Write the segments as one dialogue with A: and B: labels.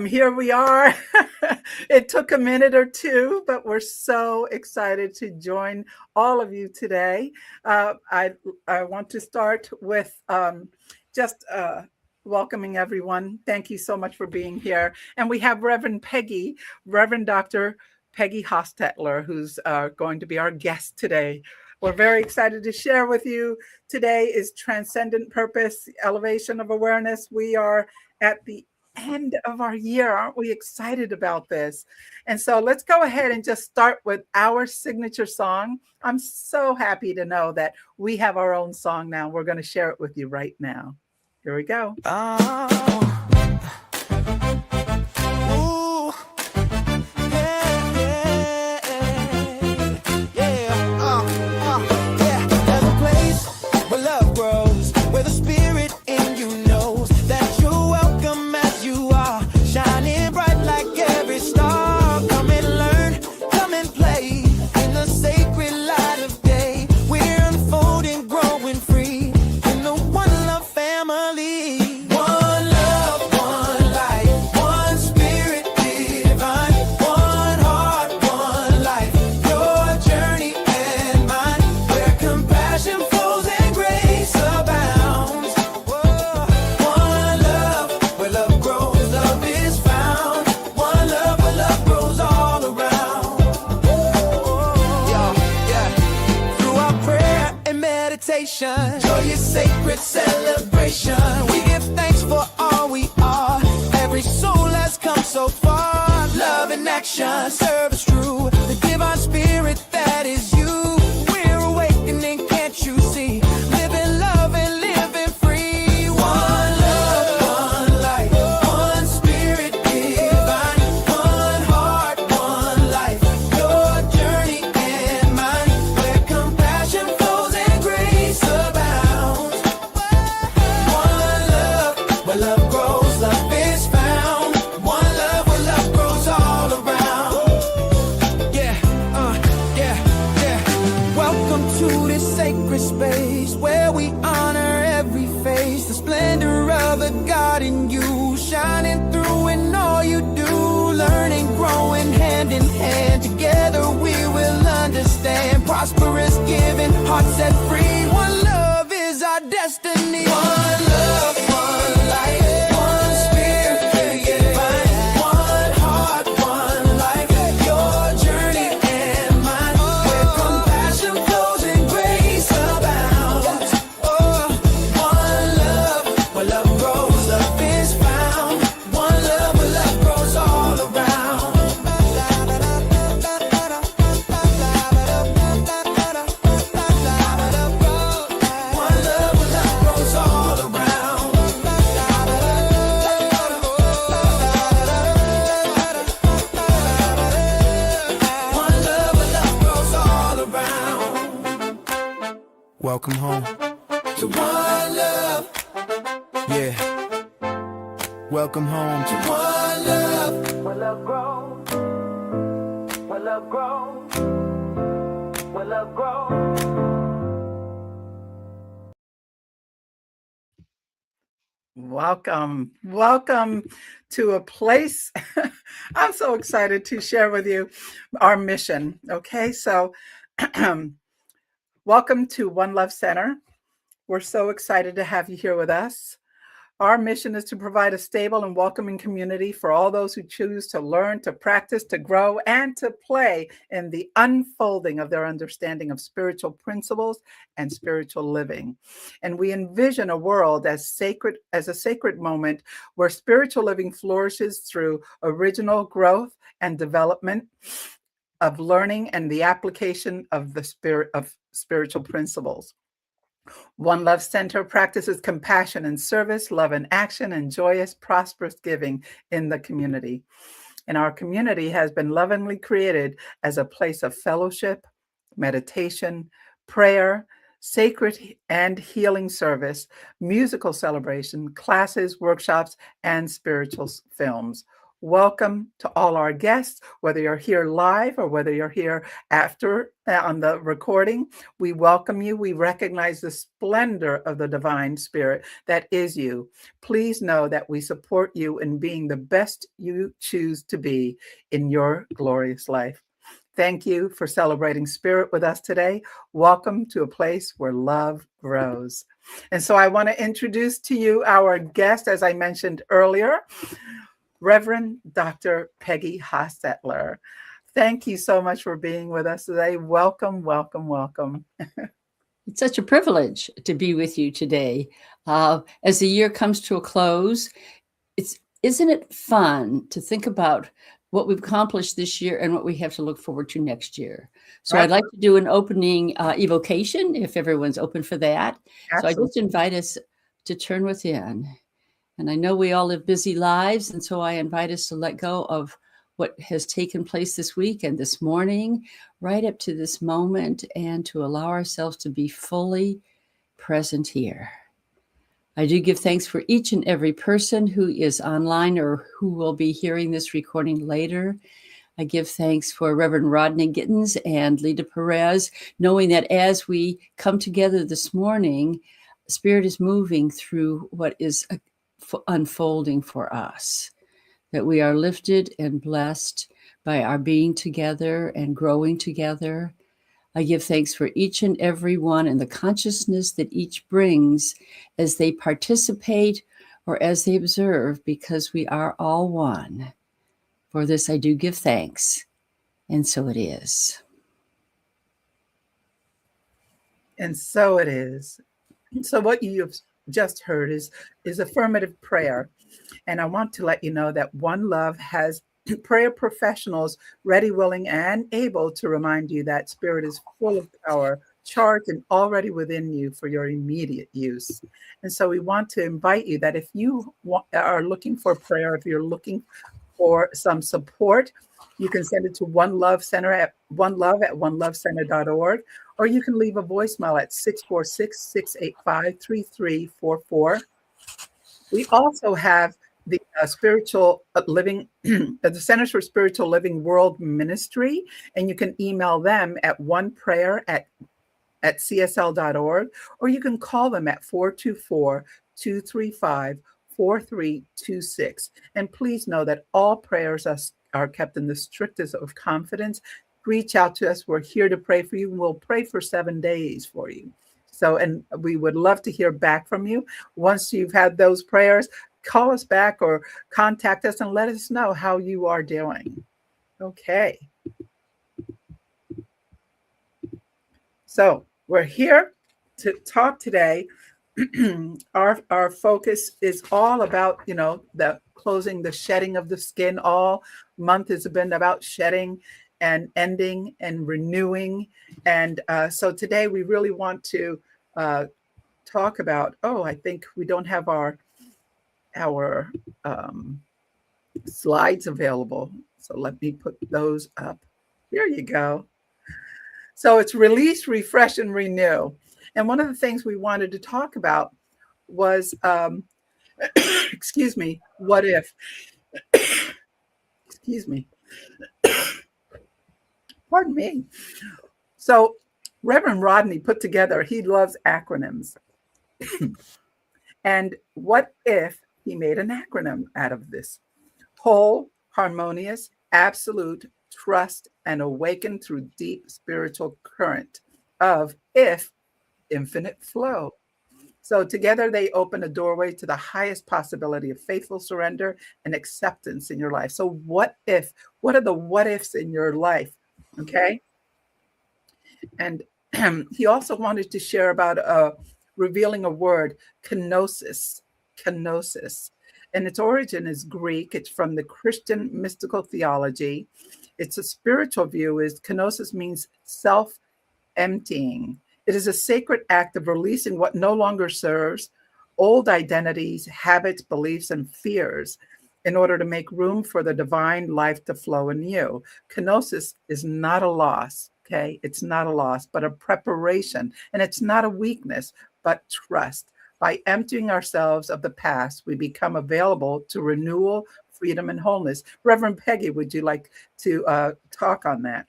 A: Here we are. It took a minute or two, but we're so excited to join all of you today. I want to start with just welcoming everyone. Thank you so much for being here. And we have Reverend Dr. Peggy Hostetler, who's going to be our guest today. We're very excited to share with you. Today is Transcendent Purpose, Elevation of Awareness. We are at the end of our year. Aren't we excited about this? And so let's go ahead and just start with our signature song. I'm so happy to know that we have our own song now. We're going to share it with you right now. Here we go.
B: Joyous sacred celebration. We give thanks for all we are. Every soul has come so far. Love in action, service true. The divine spirit that is you. We're awakening, can't you see? Living love and living free. One love, one life, one spirit divine. One heart, one life. Your journey and mine. Where compassion flows and grace abounds. One love, where love grows, love is found. One love, where love grows all around. Yeah. Welcome to this sacred space where we honor every face. The splendor of the God in you, shining through in all you do. Learning, growing hand in hand. Together we will understand. Prosperous, giving, hearts set free. One love is our destiny. One love, one life, one spirit divine. One heart, one life. Your journey and mine. Where compassion flows and grace abounds. One love, where love grows, love is found. One love, where love grows all around. One love, where love grows all around. One love, where love grows all around. Welcome home to one love. Yeah. Welcome home to one love. Where love grows. Where love grows. Where love grows.
A: Welcome to a place. I'm so excited to share with you our mission. Okay, so welcome to One Love Center. We're so excited to have you here with us. Our mission is to provide a stable and welcoming community for all those who choose to learn, to practice, to grow, and to play in the unfolding of their understanding of spiritual principles and spiritual living. And we envision a world as a sacred moment where spiritual living flourishes through original growth and development of learning and the application of the spirit of spiritual principles. One Love Center practices compassion and service, love and action, and joyous, prosperous giving in the community. And our community has been lovingly created as a place of fellowship, meditation, prayer, sacred and healing service, musical celebration, classes, workshops, and spiritual films. Welcome to all our guests, whether you're here live or whether you're here after on the recording. We welcome you. We recognize the splendor of the divine spirit that is you. Please know that we support you in being the best you choose to be in your glorious life. Thank you for celebrating spirit with us today. Welcome to a place where love grows. And so I want to introduce to you our guest, as I mentioned earlier, Reverend Dr. Peggy Hostetler. Thank you so much for being with us today. Welcome, welcome, welcome.
C: It's such a privilege to be with you today. As the year comes to a close, isn't it fun to think about what we've accomplished this year and what we have to look forward to next year? So I'd like to do an opening evocation if everyone's open for that. Absolutely. So I just invite us to turn within. And I know we all live busy lives, and so I invite us to let go of what has taken place this week and this morning, right up to this moment, and to allow ourselves to be fully present here. I do give thanks for each and every person who is online or who will be hearing this recording later. I give thanks for Rev Rodney and Leda Pérez, knowing that as we come together this morning, Spirit is moving through what is unfolding for us, that we are lifted and blessed by our being together and growing together. I give thanks for each and every one and the consciousness that each brings as they participate or as they observe, because we are all one. For this I do give thanks, and so it is.
A: And so it is. So what you have just heard is affirmative prayer. And I want to let you know that One Love has prayer professionals ready, willing, and able to remind you that Spirit is full of power, charged, and already within you for your immediate use. And so we want to invite you that if you are looking for prayer, if you're looking for some support, you can send it to One Love Center at onelovecenter.org, or you can leave a voicemail at 646-685-3344. We also have the Spiritual Living, the Centers for Spiritual Living World Ministry, and you can email them at oneprayer@csl.org, or you can call them at 424-235-4326. And please know that all prayers are kept in the strictest of confidence. Reach out to us. We're here to pray for you. We'll pray for 7 days for you. So, and we would love to hear back from you. Once you've had those prayers, call us back or contact us and let us know how you are doing. Okay. So we're here to talk today. Our focus is all about, the closing, the shedding of the skin. All month has been about shedding and ending and renewing. And so today we really want to talk about, I think we don't have our slides available. So let me put those up. Here you go. So it's release, refresh, and renew. And one of the things we wanted to talk about was, excuse me, what if? Excuse me. Pardon me. So Reverend Rodney put together, he loves acronyms. And what if he made an acronym out of this? Whole, harmonious, absolute, trust, and awaken through deep spiritual current of if infinite flow. So together they open a doorway to the highest possibility of faithful surrender and acceptance in your life. So what if? What are the what ifs in your life? Okay. And he also wanted to share about revealing a word, kenosis. And its origin is Greek. It's from the Christian mystical theology. It's a spiritual view. Kenosis means self-emptying. It is a sacred act of releasing what no longer serves, old identities, habits, beliefs, and fears, in order to make room for the divine life to flow in you. Kenosis is not a loss, okay? It's not a loss, but a preparation. And it's not a weakness, but trust. By emptying ourselves of the past, we become available to renewal, freedom and wholeness. Reverend Peggy, would you like to talk on that?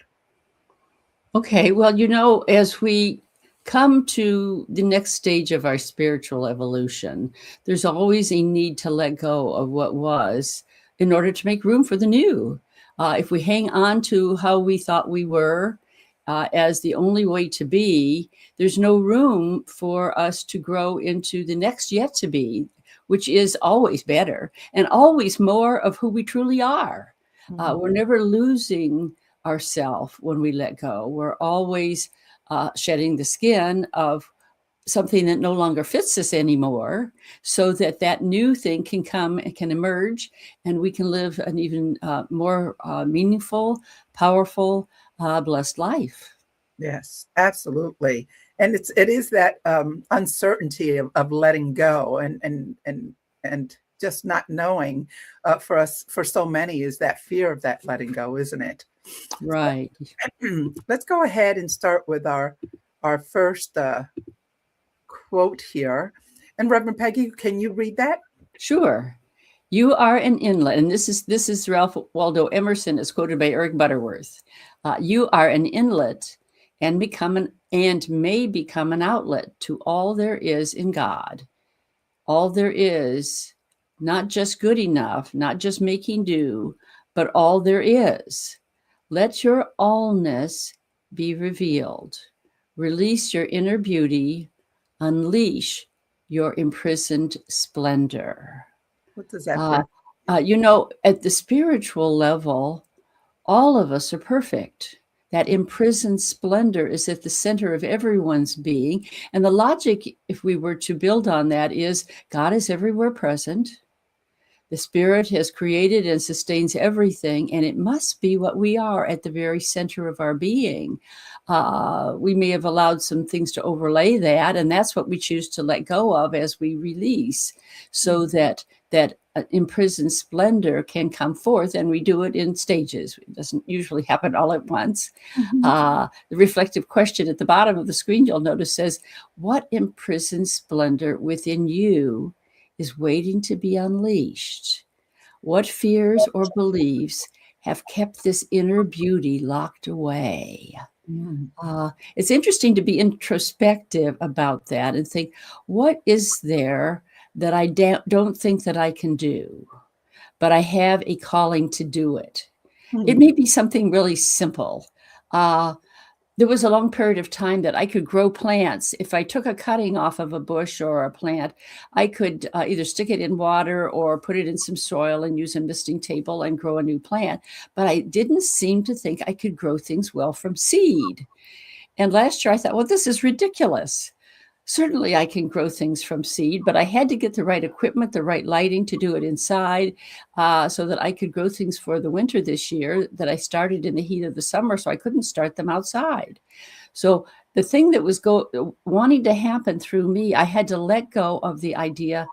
C: Okay, well, you know, as we come to the next stage of our spiritual evolution, there's always a need to let go of what was in order to make room for the new. If we hang on to how we thought we were as the only way to be, there's no room for us to grow into the next yet to be, which is always better and always more of who we truly are. We're never losing ourselves when we let go. We're always shedding the skin of something that no longer fits us anymore, so that that new thing can come and can emerge, and we can live an even more meaningful, powerful, blessed life.
A: Yes, absolutely. And it is that uncertainty of letting go and just not knowing for us, for so many, is that fear of that letting go, isn't it?
C: Right.
A: Let's go ahead and start with our first quote here. And Reverend Peggy, can you read that?
C: Sure. You are an inlet, and this is Ralph Waldo Emerson, as quoted by Eric Butterworth. You are an inlet and may become an outlet to all there is in God. All there is, not just good enough, not just making do, but all there is. Let your allness be revealed. Release your inner beauty. Unleash your imprisoned splendor.
A: What does that mean?
C: You know, at the spiritual level, all of us are perfect. That imprisoned splendor is at the center of everyone's being. And the logic, if we were to build on that, is God is everywhere present. The Spirit has created and sustains everything, and it must be what we are at the very center of our being. We may have allowed some things to overlay that, and that's what we choose to let go of as we release, so that imprisoned splendor can come forth, and we do it in stages. It doesn't usually happen all at once. The reflective question at the bottom of the screen, you'll notice, says, what imprisoned splendor within you is waiting to be unleashed? What fears or beliefs have kept this inner beauty locked away? It's interesting to be introspective about that and think, what is there that I don't think that I can do, but I have a calling to do it? It may be something really simple. There was a long period of time that I could grow plants. If I took a cutting off of a bush or a plant, I could either stick it in water or put it in some soil and use a misting table and grow a new plant. But I didn't seem to think I could grow things well from seed. And last year I thought, well, this is ridiculous. Certainly I can grow things from seed, but I had to get the right equipment, the right lighting to do it inside, so that I could grow things for the winter this year that I started in the heat of the summer, so I couldn't start them outside. So the thing that was wanting to happen through me, I had to let go of the idea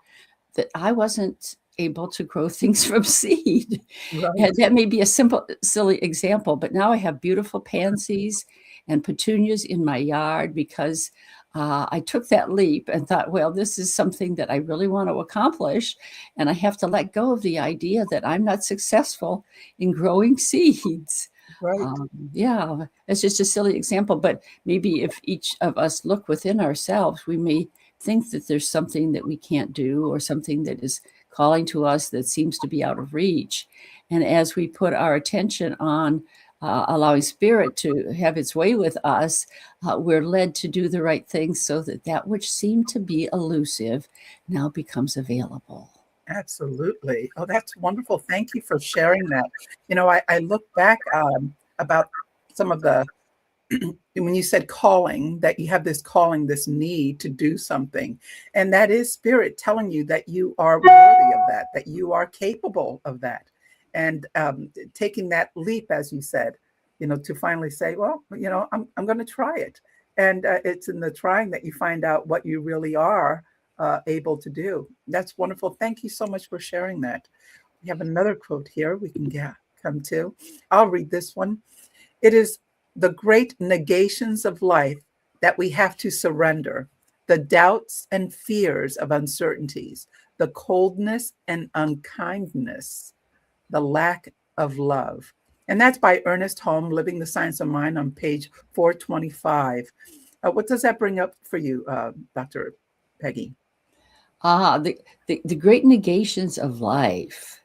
C: that I wasn't able to grow things from seed.
A: Right.
C: That may be a simple, silly example, but now I have beautiful pansies and petunias in my yard because I took that leap and thought, well, this is something that I really want to accomplish. And I have to let go of the idea that I'm not successful in growing seeds.
A: Right.
C: Yeah, it's just a silly example. But maybe if each of us look within ourselves, we may think that there's something that we can't do or something that is calling to us that seems to be out of reach. And as we put our attention on allowing Spirit to have its way with us, we're led to do the right things so that which seemed to be elusive now becomes available.
A: Absolutely. Oh, that's wonderful. Thank you for sharing that. You know, I look back about some of the, when you said calling, that you have this calling, this need to do something. And that is Spirit telling you that you are worthy of that you are capable of that. And taking that leap, as you said, you know, to finally say, well, you know, I'm going to try it. And it's in the trying that you find out what you really are able to do. That's wonderful. Thank you so much for sharing that. We have another quote here we can come to. I'll read this one. It is the great negations of life that we have to surrender, the doubts and fears of uncertainties, the coldness and unkindness the lack of love. And that's by Ernest Holm, Living the Science of Mind, on page 425. What does that bring up for you, Dr. Peggy?
C: The great negations of life.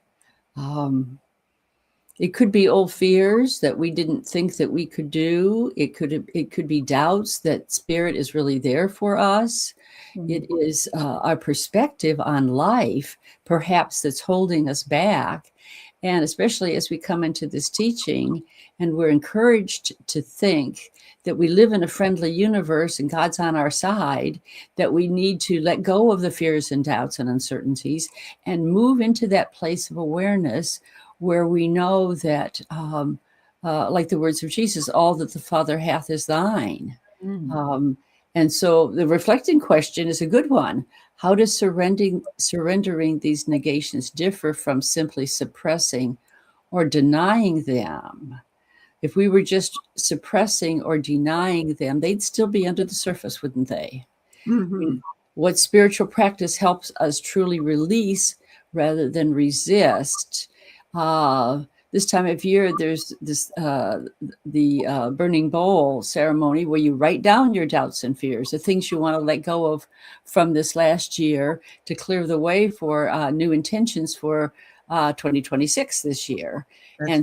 C: It could be old fears that we didn't think that we could do. It could be doubts that spirit is really there for us. It is our perspective on life, perhaps, that's holding us back. And especially as we come into this teaching and we're encouraged to think that we live in a friendly universe and God's on our side, that we need to let go of the fears and doubts and uncertainties and move into that place of awareness where we know that, like the words of Jesus, all that the Father hath is thine. And so the reflecting question is a good one. How does surrendering these negations differ from simply suppressing or denying them? If we were just suppressing or denying them, they'd still be under the surface, wouldn't they? What spiritual practice helps us truly release rather than resist? This time of year, there's this the burning bowl ceremony where you write down your doubts and fears, the things you want to let go of from this last year to clear the way for new intentions for 2026 this year.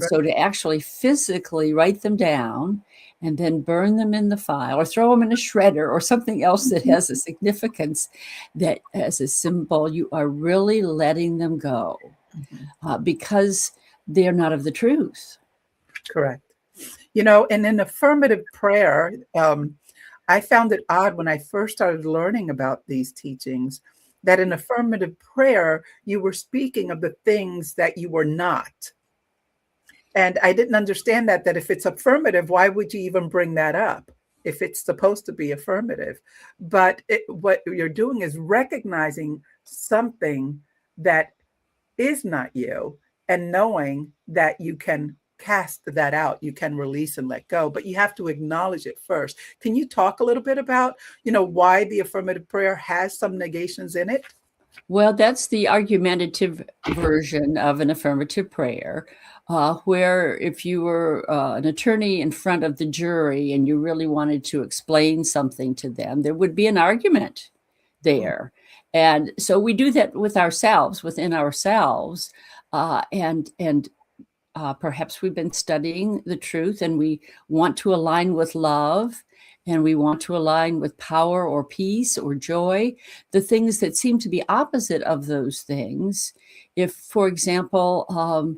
C: So to actually physically write them down and then burn them in the file or throw them in a shredder or something else that has a significance, that as a symbol, you are really letting them go because they're not of the truth.
A: Correct. You know, and in affirmative prayer, I found it odd when I first started learning about these teachings that in affirmative prayer, you were speaking of the things that you were not. And I didn't understand that if it's affirmative, why would you even bring that up if it's supposed to be affirmative? But what you're doing is recognizing something that is not you and knowing that you can cast that out, you can release and let go, but you have to acknowledge it first. Can you talk a little bit about, why the affirmative prayer has some negations in it?
C: Well, that's the argumentative version of an affirmative prayer, where if you were an attorney in front of the jury and you really wanted to explain something to them, there would be an argument there. And so we do that with ourselves, within ourselves, and perhaps we've been studying the truth and we want to align with love and we want to align with power or peace or joy, the things that seem to be opposite of those things. If, for example,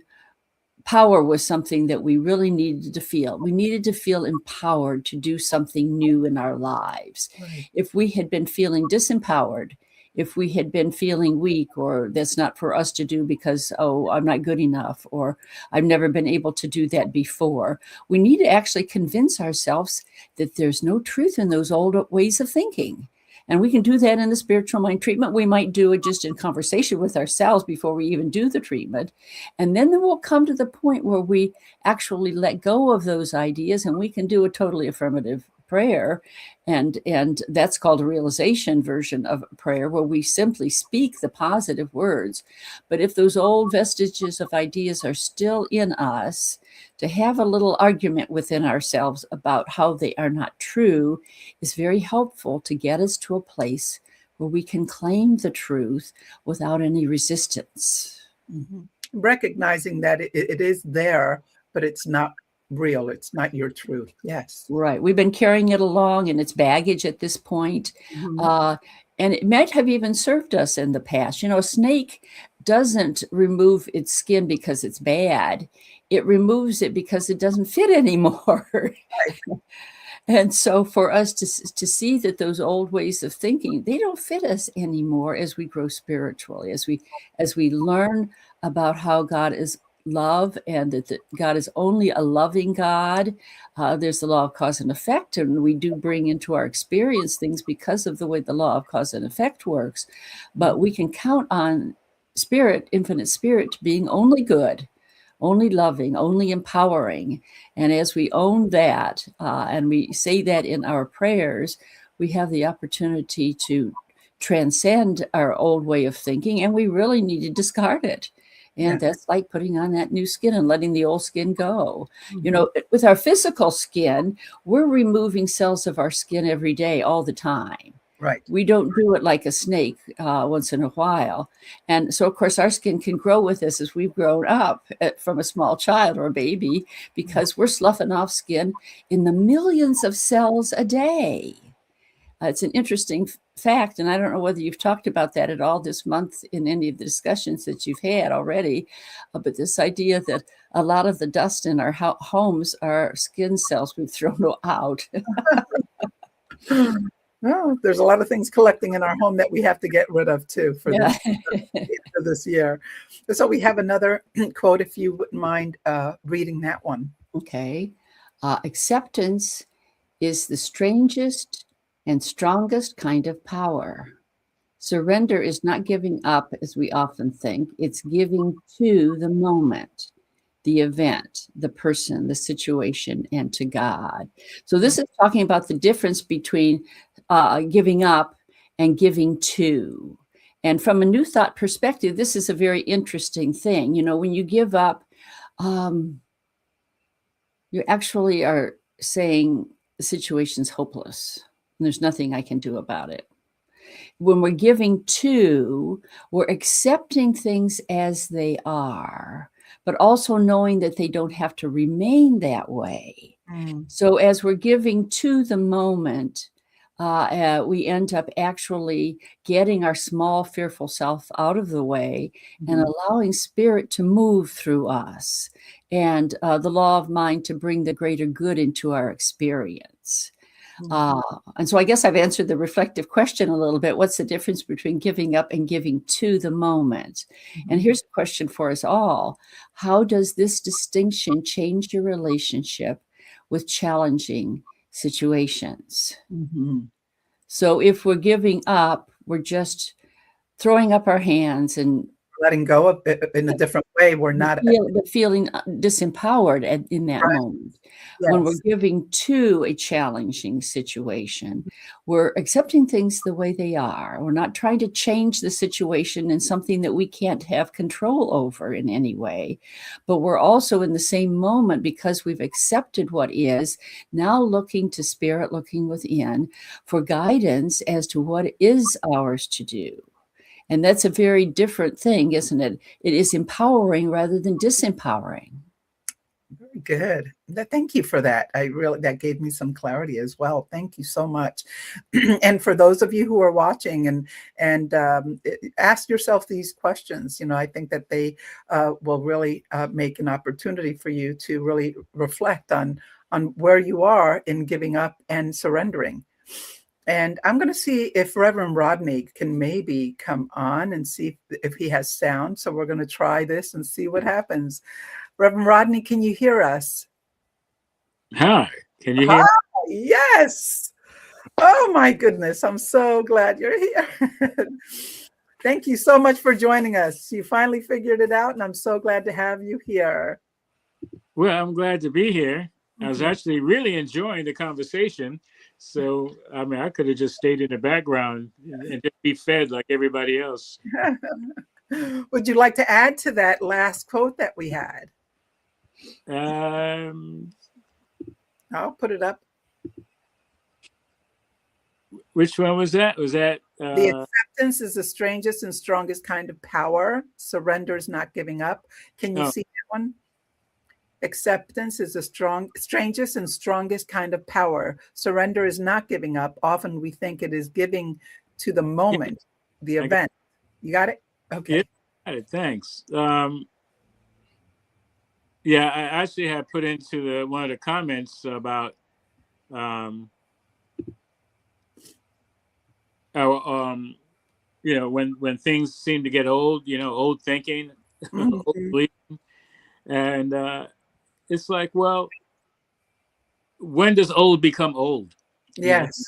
C: power was something that we really needed to feel. We needed to feel empowered to do something new in our lives. Right. If we had been feeling disempowered, if we had been feeling weak, or that's not for us to do because, I'm not good enough, or I've never been able to do that before, we need to actually convince ourselves that there's no truth in those old ways of thinking. And we can do that in the spiritual mind treatment. We might do it just in conversation with ourselves before we even do the treatment. And then we'll come to the point where we actually let go of those ideas and we can do a totally affirmative prayer. And that's called a realization version of prayer, where we simply speak the positive words. But if those old vestiges of ideas are still in us, to have a little argument within ourselves about how they are not true is very helpful to get us to a place where we can claim the truth without any resistance.
A: Mm-hmm. Recognizing that it is there, but it's not real. It's not your truth. Yes.
C: Right. We've been carrying it along and it's baggage at this point. Mm-hmm. And it might have even served us in the past. A snake doesn't remove its skin because it's bad. It removes it because it doesn't fit anymore. Right. And so for us to see that those old ways of thinking, they don't fit us anymore as we grow spiritually, as we learn about how God is love and that God is only a loving God. There's the law of cause and effect, and we do bring into our experience things because of the way the law of cause and effect works. But we can count on spirit, infinite spirit, being only good, only loving, only empowering. And as we own that, and we say that in our prayers, we have the opportunity to transcend our old way of thinking, and we really need to discard it And
A: Yeah.
C: that's like putting on that new skin and letting the old skin go.
A: Mhm.
C: You know, with our physical skin, we're removing cells of our skin every day, all the time.
A: Right.
C: We don't do it like a snake once in a while. And so, of course, our skin can grow with us as we've grown up from a small child or a baby, because we're sloughing off skin in the millions of cells a day. It's an interesting fact, and I don't know whether you've talked about that at all this month in any of the discussions that you've had already, but this idea that a lot of the dust in our homes are skin cells we've thrown out.
A: Oh, there's a lot of things collecting in our home that we have to get rid of too for
C: Yeah.
A: this year. So we have another quote, if you wouldn't mind reading that one.
C: Okay. Acceptance is the strangest and strongest kind of power. Surrender is not giving up, as we often think. It's giving to the moment, the event, the person, the situation, and to God. So this is talking about the difference between giving up and giving to. And from a New Thought perspective, this is a very interesting thing. You know, when you give up, you actually are saying the situation's hopeless and there's nothing I can do about it. When we're giving to, we're accepting things as they are, but also knowing that they don't have to remain that way. So as we're giving to the moment, we end up actually getting our small, fearful self out of the way and allowing spirit to move through us, and the law of mind to bring the greater good into our experience. And so I guess I've answered the reflective question a little bit. What's the difference between giving up and giving to the moment? And here's a question for us all. How does this distinction change your relationship with challenging situations? So if we're giving up, we're just throwing up our hands and
A: Letting go of it in a different way. We're not
C: feeling disempowered in that
A: right.
C: moment.
A: Yes.
C: When we're giving to a challenging situation, we're accepting things the way they are. We're not trying to change the situation in something that we can't have control over in any way. But we're also in the same moment, because we've accepted what is, now looking to spirit, looking within for guidance as to what is ours to do. And that's a very different thing, isn't it? It is empowering rather than disempowering.
A: Very good. Thank you for that. That gave me some clarity as well. Thank you so much. And for those of you who are watching and ask yourself these questions, you know, I think that they will really make an opportunity for you to really reflect on where you are in giving up and surrendering. And I'm going to see if Reverend Rodney can maybe come on and see if he has sound. So we're going to try this and see what happens. Reverend Rodney, can you hear us?
D: Hi, can you hear me?
A: Yes. Oh, my goodness. I'm so glad you're here. Thank you so much for joining us. You finally figured it out, and I'm so glad to have you here.
D: Well, I'm glad to be here. I was actually really enjoying the conversation. So, I mean, I could have just stayed in the background and just be fed like everybody else.
A: Would you like to add to that last quote that we had? I'll put it up.
D: Which one was that? Was that
A: the acceptance is the strangest and strongest kind of power. Surrender is not giving up. Can you see that one? Acceptance is the strangest and strongest kind of power. Surrender is not giving up. Often we think it is giving to the moment, the event. You got it? Okay.
D: Yeah, got it. Thanks. Yeah, I actually had put into one of the comments about you know, when things seem to get old, you know, old thinking, old believing, and it's like, well, when does old become old?
A: Yes.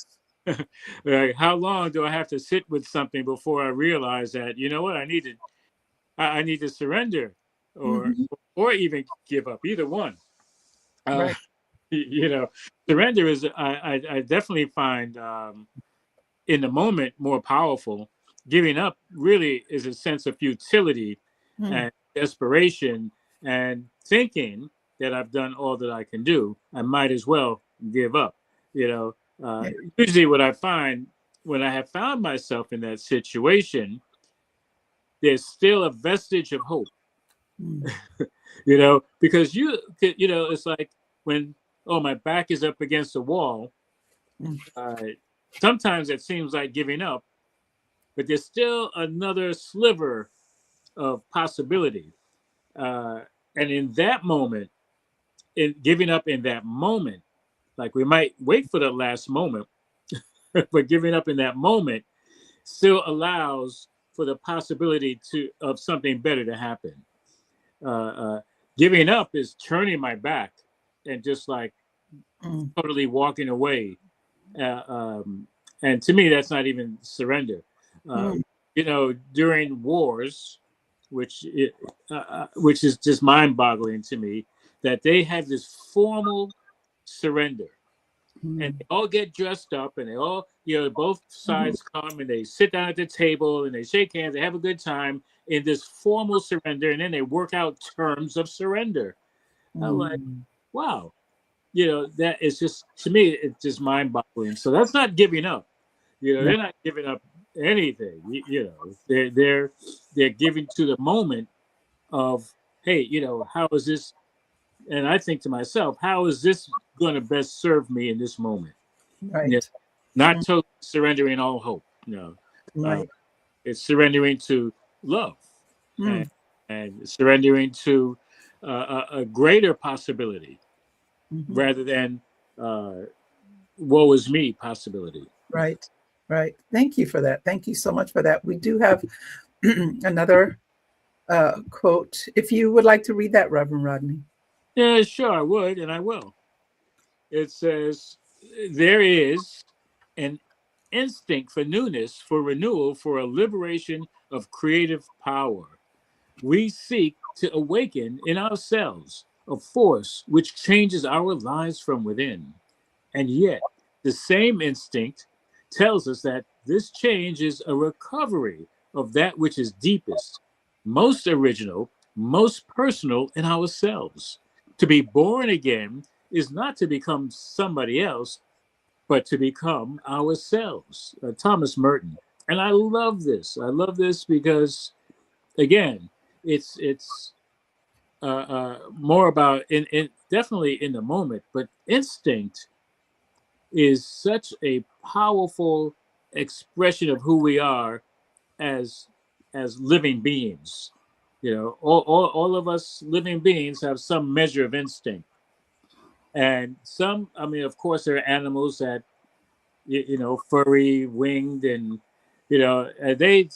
D: Like, how long do I have to sit with something before I realize that, you know what, I need to surrender or even give up, either one.
A: Right.
D: You know, surrender is, I definitely find in the moment more powerful. Giving up really is a sense of futility, and desperation and thinking that I've done all that I can do, I might as well give up. You know, usually what I find when I have found myself in that situation, there's still a vestige of hope. You know, because it's like when, oh, my back is up against the wall. Sometimes it seems like giving up, but there's still another sliver of possibility. And in that moment, in giving up in that moment, like we might wait for the last moment, but giving up in that moment still allows for the possibility of something better to happen. Giving up is turning my back and just like totally walking away. And to me, that's not even surrender. You know, during wars, which is just mind-boggling to me, that they have this formal surrender, and they all get dressed up, and they all, both sides come and they sit down at the table and they shake hands, they have a good time in this formal surrender, and then they work out terms of surrender. I'm like, wow, that is just, to me, it's just mind-boggling. So that's not giving up. They're not giving up anything. They're giving to the moment of, hey, how is this? And I think to myself, how is this going to best serve me in this moment?
A: Right.
D: Not totally surrendering all hope. No.
A: Right.
D: It's surrendering to love and surrendering to a greater possibility rather than woe is me possibility.
A: Right. Right. Thank you for that. Thank you so much for that. We do have another quote. If you would like to read that, Reverend Rodney.
D: Yeah, sure, I would, and I will. It says, there is an instinct for newness, for renewal, for a liberation of creative power. We seek to awaken in ourselves a force which changes our lives from within. And yet, the same instinct tells us that this change is a recovery of that which is deepest, most original, most personal in ourselves. To be born again is not to become somebody else, but to become ourselves. Thomas Merton. And I love this. I love this because, again, it's more about in definitely in the moment, but instinct is such a powerful expression of who we are as living beings. All of us living beings have some measure of instinct. And some, I mean, of course, there are animals that, furry, winged, and, they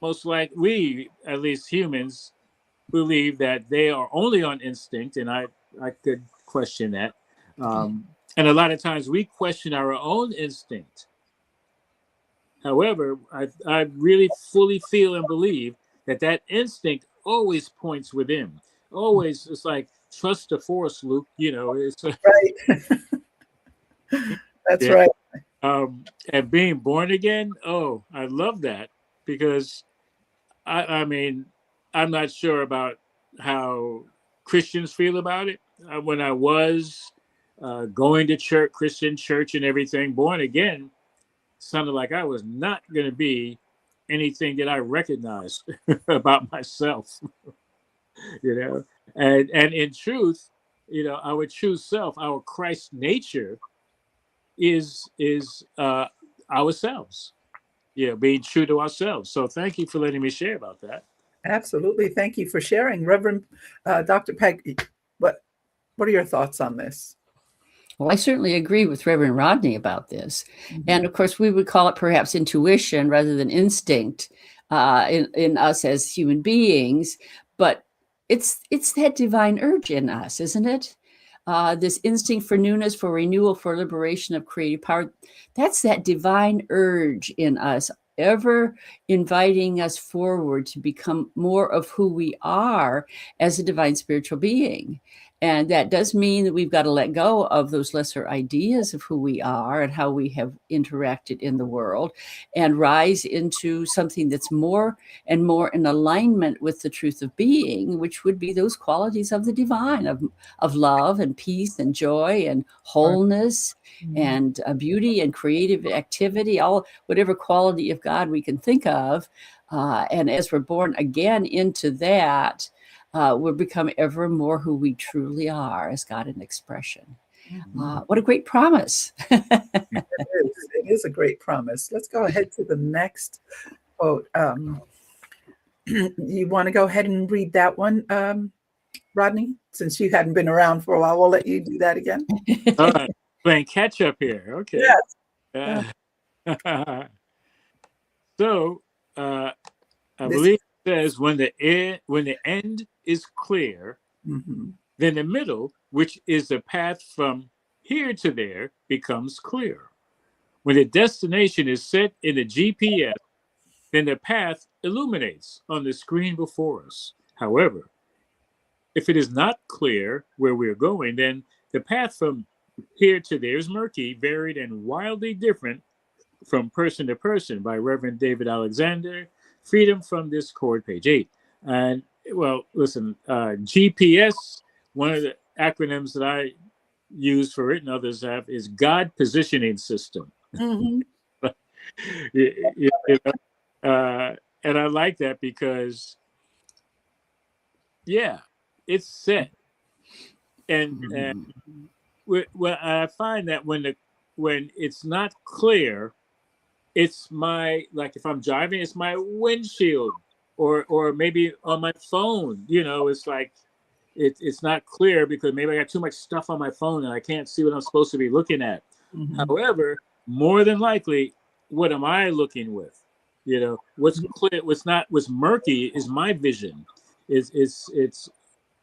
D: most like we, at least humans, believe that they are only on instinct. And I could question that. And a lot of times we question our own instinct. However, I really fully feel and believe that instinct always points within. Always, it's like, trust the force, Luke. It's
A: right. That's right.
D: And being born again, oh, I love that, because I mean, I'm not sure about how Christians feel about it. When I was going to church, Christian church and everything, born again, sounded like I was not going to be anything that I recognized about myself, and in truth, I would choose self. Our Christ nature is ourselves, being true to ourselves. So thank you for letting me share about that.
A: Absolutely. Thank you for sharing. Reverend Dr. Peggy, what are your thoughts on this?
C: Well, I certainly agree with Reverend Rodney about this. And of course, we would call it perhaps intuition rather than instinct in us as human beings. But it's that divine urge in us, isn't it? This instinct for newness, for renewal, for liberation of creative power. That's that divine urge in us, ever inviting us forward to become more of who we are as a divine spiritual being. And that does mean that we've got to let go of those lesser ideas of who we are and how we have interacted in the world, and rise into something that's more and more in alignment with the truth of being, which would be those qualities of the divine, of love and peace and joy and wholeness and beauty and creative activity, all whatever quality of God we can think of. And as we're born again into that, we'll become ever more who we truly are as God in expression. What a great promise.
A: It is a great promise. Let's go ahead to the next quote. You want to go ahead and read that one, Rodney? Since you hadn't been around for a while, we'll let you do that again.
D: All right. Playing catch up here. Okay.
A: Yes.
D: So I believe it says when the end is clear, then the middle, which is the path from here to there, becomes clear. When the destination is set in the GPS, then the path illuminates on the screen before us. However, if it is not clear where we're going, then the path from here to there is murky, varied, and wildly different from person to person, by Reverend David Alexander, Freedom from Discord, page 8. And, well, listen, GPS, one of the acronyms that I use for it and others have, is God Positioning System. And I like that because, yeah, it's set. And well, I find that when it's not clear, it's my, like if I'm driving, it's my windshield, or maybe on my phone. It's like it's not clear because maybe I got too much stuff on my phone and I can't see what I'm supposed to be looking at. However, more than likely, what am I looking with? What's clear, what's murky is my vision. It's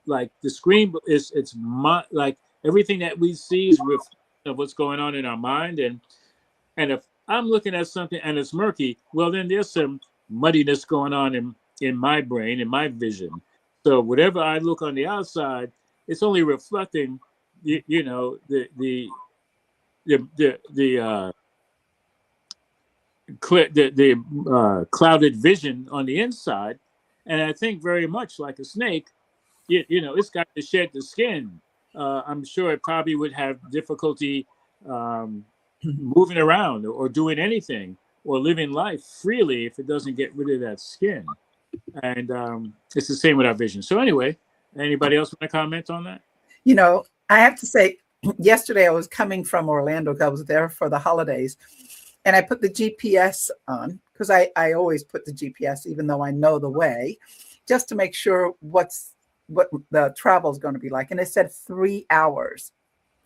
D: like the screen it's my, like everything that we see is of what's going on in our mind, and if I'm looking at something and it's murky, well, then there's some muddiness going on in my brain, in my vision. So whatever I look on the outside, it's only reflecting, the clouded vision on the inside. And I think very much like a snake, it's got to shed the skin. I'm sure it probably would have difficulty moving around or doing anything or living life freely if it doesn't get rid of that skin. And it's the same with our vision. So anyway, anybody else want to comment on that?
A: I have to say, yesterday I was coming from Orlando. I was there for the holidays, and I put the GPS on because I always put the GPS, even though I know the way, just to make sure what the travel is going to be like. And it said 3 hours.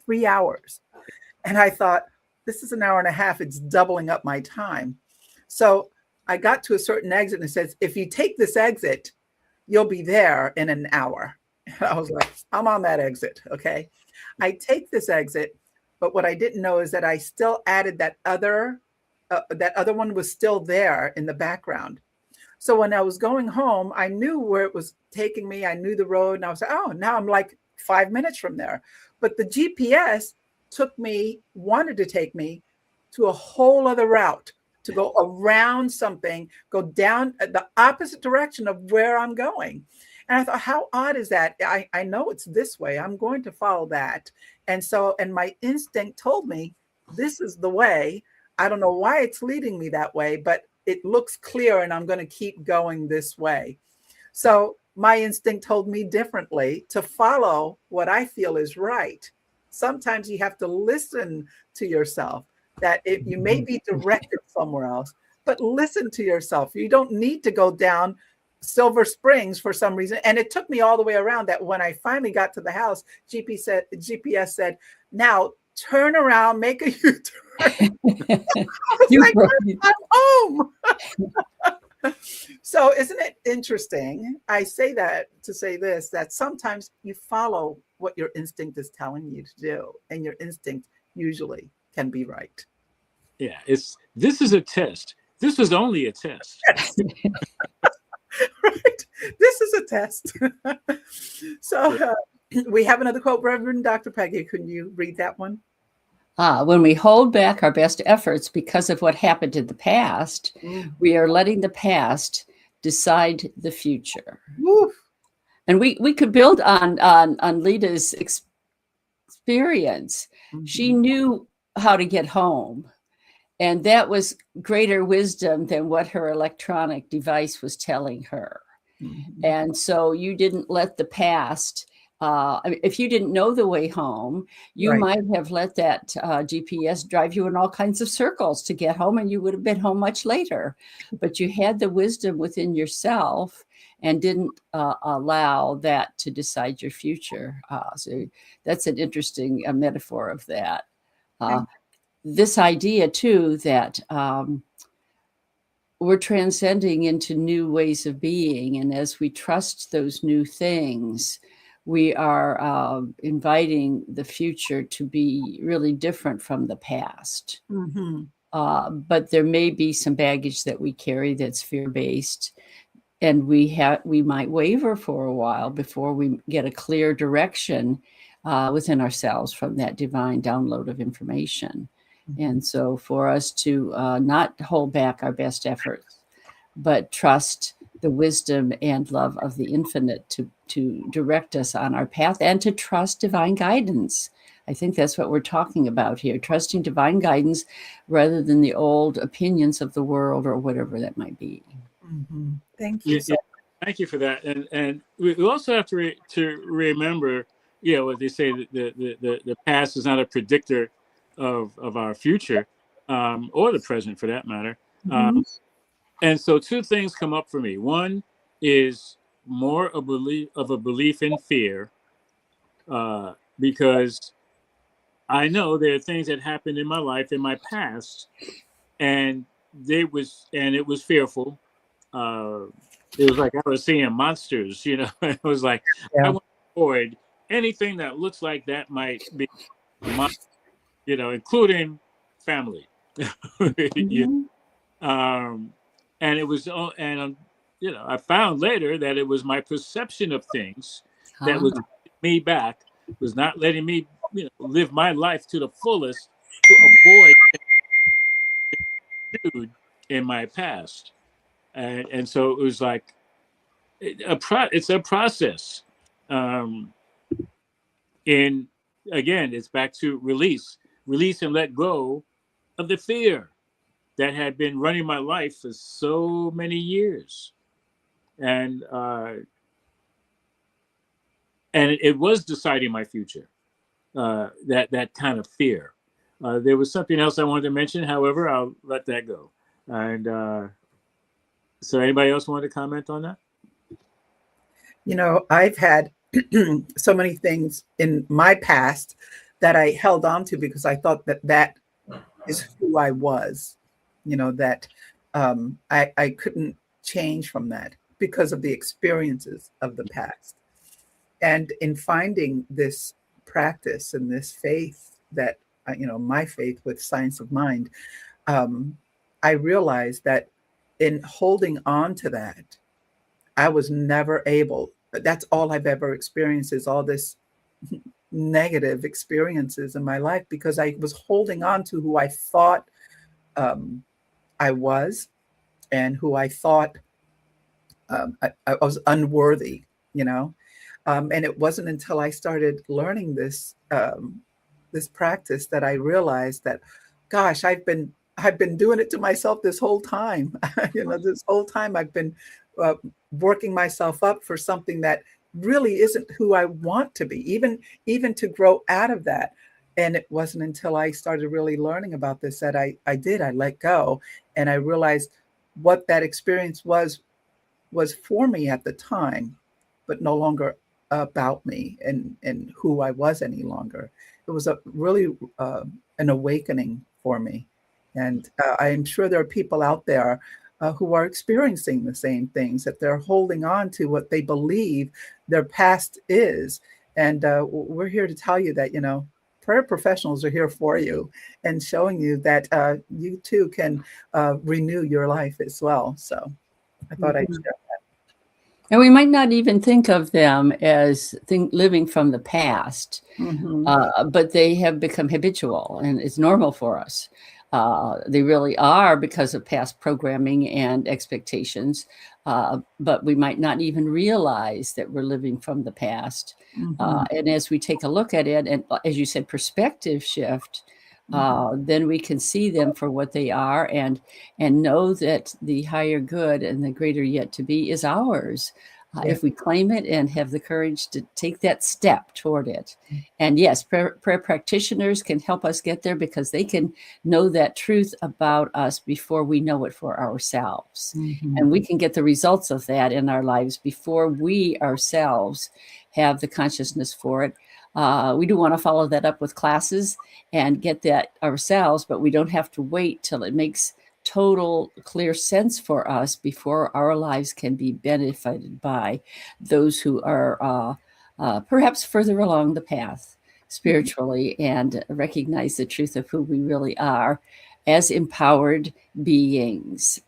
A: And I thought, this is an hour and a half. It's doubling up my time. So I got to a certain exit and it says, if you take this exit, you'll be there in an hour. And I was like, I'm on that exit. Okay. I take this exit, but what I didn't know is that I still added that other one was still there in the background. So when I was going home, I knew where it was taking me. I knew the road, and I was like, oh, now I'm like 5 minutes from there. But the GPS wanted to take me to a whole other route, to go around something, go down the opposite direction of where I'm going. And I thought, how odd is that? I know it's this way. I'm going to follow that. And my instinct told me, this is the way. I don't know why it's leading me that way, but it looks clear and I'm going to keep going this way. So my instinct told me differently, to follow what I feel is right. Sometimes you have to listen to yourself, that you may be directed somewhere else, but listen to yourself. You don't need to go down Silver Springs for some reason. And it took me all the way around, that when I finally got to the house, GPS said, now turn around, make a U-turn. I'm home. So isn't it interesting? I say that to say this, that sometimes you follow what your instinct is telling you to do, and your instinct usually can be right.
D: Yeah, this is a test. This is only a test.
A: Right. This is a test. So We have another quote, Reverend Dr. Peggy. Can you read that one?
C: When we hold back our best efforts because of what happened in the past, we are letting the past decide the future.
A: Woo.
C: And we could build on Leda's experience. She knew how to get home. And that was greater wisdom than what her electronic device was telling her. And so you didn't let the past, if you didn't know the way home, you might have let that GPS drive you in all kinds of circles to get home, and you would have been home much later. But you had the wisdom within yourself and didn't allow that to decide your future. So that's an interesting metaphor of that. This idea, too, that we're transcending into new ways of being. And as we trust those new things, we are inviting the future to be really different from the past. But there may be some baggage that we carry that's fear-based. And we might waver for a while before we get a clear direction within ourselves from that divine download of information. And so for us to not hold back our best efforts, but trust the wisdom and love of the infinite to direct us on our path, and to trust divine guidance. I think that's what we're talking about here, trusting divine guidance rather than the old opinions of the world or whatever that might be.
A: Thank you.
D: Thank you for that. And we also have to remember, what they say, the past is not a predictor of our future, or the present for that matter. And so two things come up for me. One is more a belief in fear, because I know there are things that happened in my life in my past, and it was fearful. It was like I was seeing monsters, It was like I want to avoid anything that looks like that might be monster, including family. And it was, I found later that it was my perception of things that was holding me back, was not letting me, live my life to the fullest, to avoid dude in my past. And so it was like it's a process. And again, it's back to release and let go of the fear that had been running my life for so many years. And it was deciding my future, that kind of fear. There was something else I wanted to mention. However, I'll let that go. And so anybody else want to comment on that?
A: I've had so many things in my past that I held on to because I thought that is who I was, that I couldn't change from that because of the experiences of the past. And in finding this practice and this faith that, my faith with Science of Mind, I realized that in holding on to that, I was never able, that's all I've ever experienced is all this negative experiences in my life because I was holding on to who I thought I was and who I thought I was unworthy, and it wasn't until I started learning this this practice that I realized that, gosh, I've been doing it to myself this whole time. This whole time I've been working myself up for something that really isn't who I want to be, even to grow out of that. And it wasn't until I started really learning about this that I let go, and I realized what that experience was for me at the time, but no longer about me and who I was any longer. It was a really an awakening for me. And I'm sure there are people out there who are experiencing the same things, that they're holding on to what they believe their past is. And we're here to tell you that, prayer professionals are here for you and showing you that you too can renew your life as well. So I thought I'd share that.
C: And we might not even think of them as living from the past, but they have become habitual and it's normal for us. They really are because of past programming and expectations, but we might not even realize that we're living from the past. And as we take a look at it, and as you said, perspective shift, then we can see them for what they are and know that the higher good and the greater yet to be is ours. If we claim it and have the courage to take that step toward it. And yes, prayer practitioners can help us get there because they can know that truth about us before we know it for ourselves. And we can get the results of that in our lives before we ourselves have the consciousness for it. We do want to follow that up with classes and get that ourselves, but we don't have to wait till it makes total clear sense for us before our lives can be benefited by those who are perhaps further along the path spiritually and recognize the truth of who we really are as empowered beings.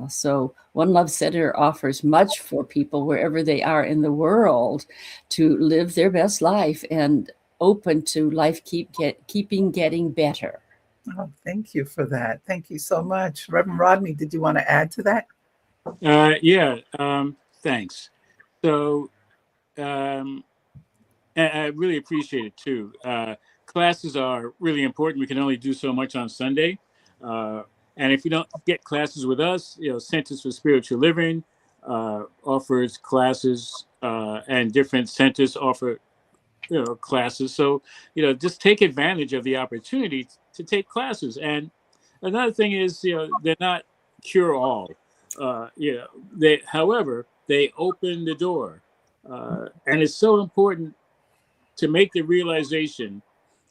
C: So One Love Center offers much for people wherever they are in the world to live their best life and open to life keeping getting better.
A: Oh, thank you for that. Thank you so much. Reverend Rodney, did you want to add to that?
D: Thanks. So and I really appreciate it too. Classes are really important. We can only do so much on Sunday. And if you don't get classes with us, Centers for Spiritual Living offers classes and different centers offer classes. So, just take advantage of the opportunity to take classes. And another thing is, they're not cure all. However, they open the door. And it's so important to make the realization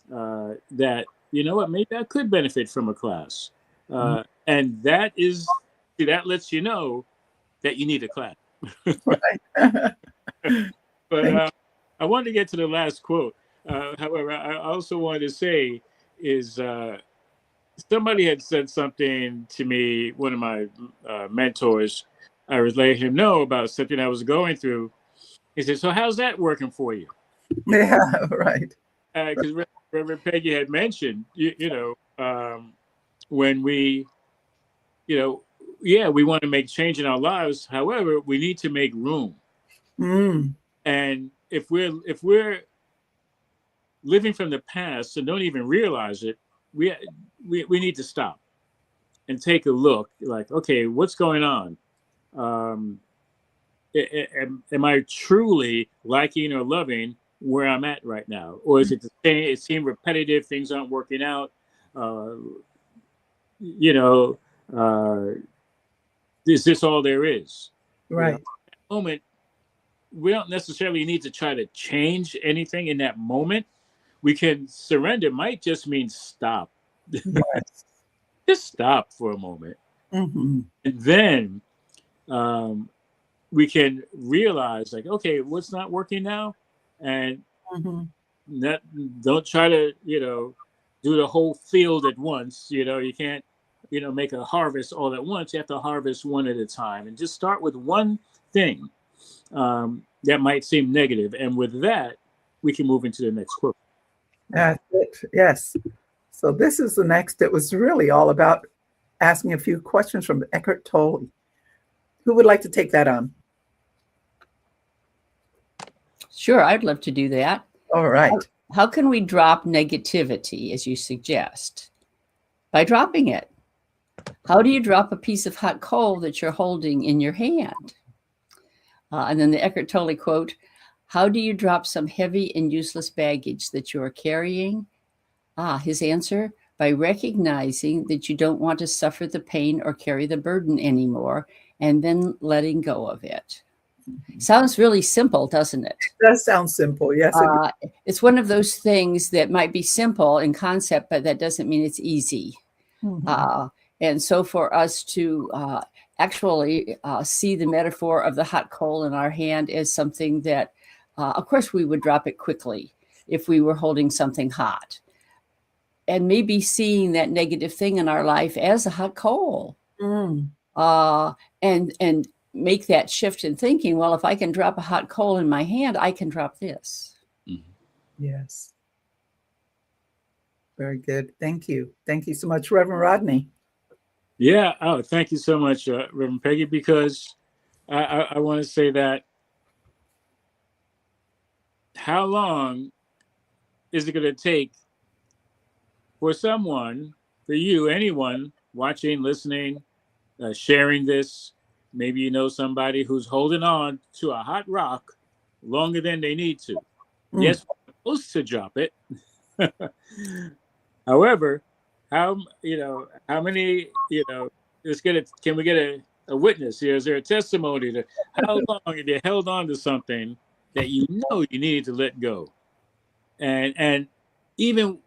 D: that, maybe I could benefit from a class. And that lets you know that you need a class.
A: Right.
D: But I wanted to get to the last quote. However, I also wanted to say is somebody had said something to me, one of my mentors. I was letting him know about something I was going through. He said, "So how's that working for you?"
A: Yeah, right.
D: Because Reverend Peggy had mentioned, when we, we want to make change in our lives. However, we need to make room. And if we're living from the past and don't even realize it, we need to stop and take a look. Like, okay, what's going on? Am I truly liking or loving where I'm at right now, or is it the same? It seems repetitive. Things aren't working out. Is this all there is?
A: Right.
D: At that moment, we don't necessarily need to try to change anything in that moment. We can surrender. Might just mean stop.
A: Yes.
D: Just stop for a moment.
A: Mm-hmm.
D: And then we can realize, like, okay, what's not working now? And don't try to, do the whole field at once. You can't, make a harvest all at once. You have to harvest one at a time and just start with one thing that might seem negative. And with that, we can move into the next quote.
A: That's it. Yes. So this is the next. It was really all about asking a few questions from Eckhart Tolle. Who would like to take that on?
C: Sure, I'd love to do that.
A: All right.
C: How can we drop negativity, as you suggest? By dropping it. How do you drop a piece of hot coal that you're holding in your hand? And then the Eckhart Tolle quote, how do you drop some heavy and useless baggage that you are carrying? His answer, by recognizing that you don't want to suffer the pain or carry the burden anymore, and then letting go of it. Sounds really simple, doesn't it?
A: It does sound simple. Yes.
C: It's one of those things that might be simple in concept, but that doesn't mean it's easy. And so for us to actually see the metaphor of the hot coal in our hand as something that, of course, we would drop it quickly if we were holding something hot. And maybe seeing that negative thing in our life as a hot coal. And make that shift in thinking, well, if I can drop a hot coal in my hand, I can drop this.
A: Yes. Very good. Thank you. Thank you so much, Reverend Rodney.
D: Yeah. Oh, thank you so much, Reverend Peggy, because I want to say that how long is it going to take for someone, for you, anyone watching, listening, sharing this? Maybe you know somebody who's holding on to a hot rock longer than they need to. Yes, we're supposed to drop it. However, how many, can we get a witness here? Is there a testimony to how long have you held on to something that you know you needed to let go? And even,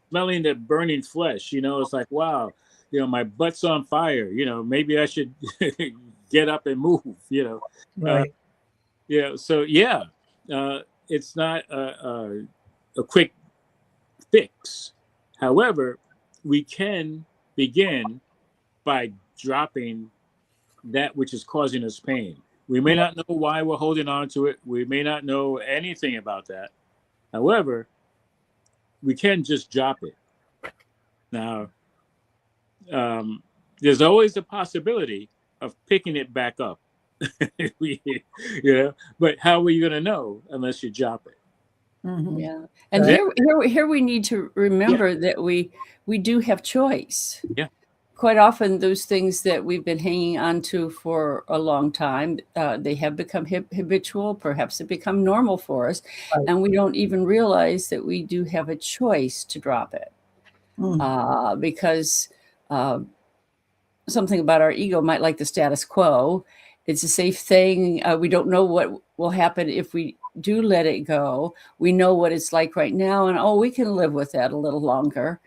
D: smelling the burning flesh, it's like, wow, my butt's on fire, maybe I should get up and move,
A: Right.
D: So yeah, it's not a quick fix. However, we can begin by dropping that which is causing us pain. We may not know why we're holding on to it. We may not know anything about that. However, we can just drop it. Now, there's always the possibility of picking it back up. But how are you going to know unless you drop it?
A: Mhm.
C: Yeah. And here we need to remember that we do have choice.
D: Yeah.
C: Quite often, those things that we've been hanging on to for a long time, they have become habitual. Perhaps they become normal for us.
A: Right.
C: And we don't even realize that we do have a choice to drop it. Because something about our ego might like the status quo. It's a safe thing. We don't know what will happen if we do let it go. We know what it's like right now, and we can live with that a little longer.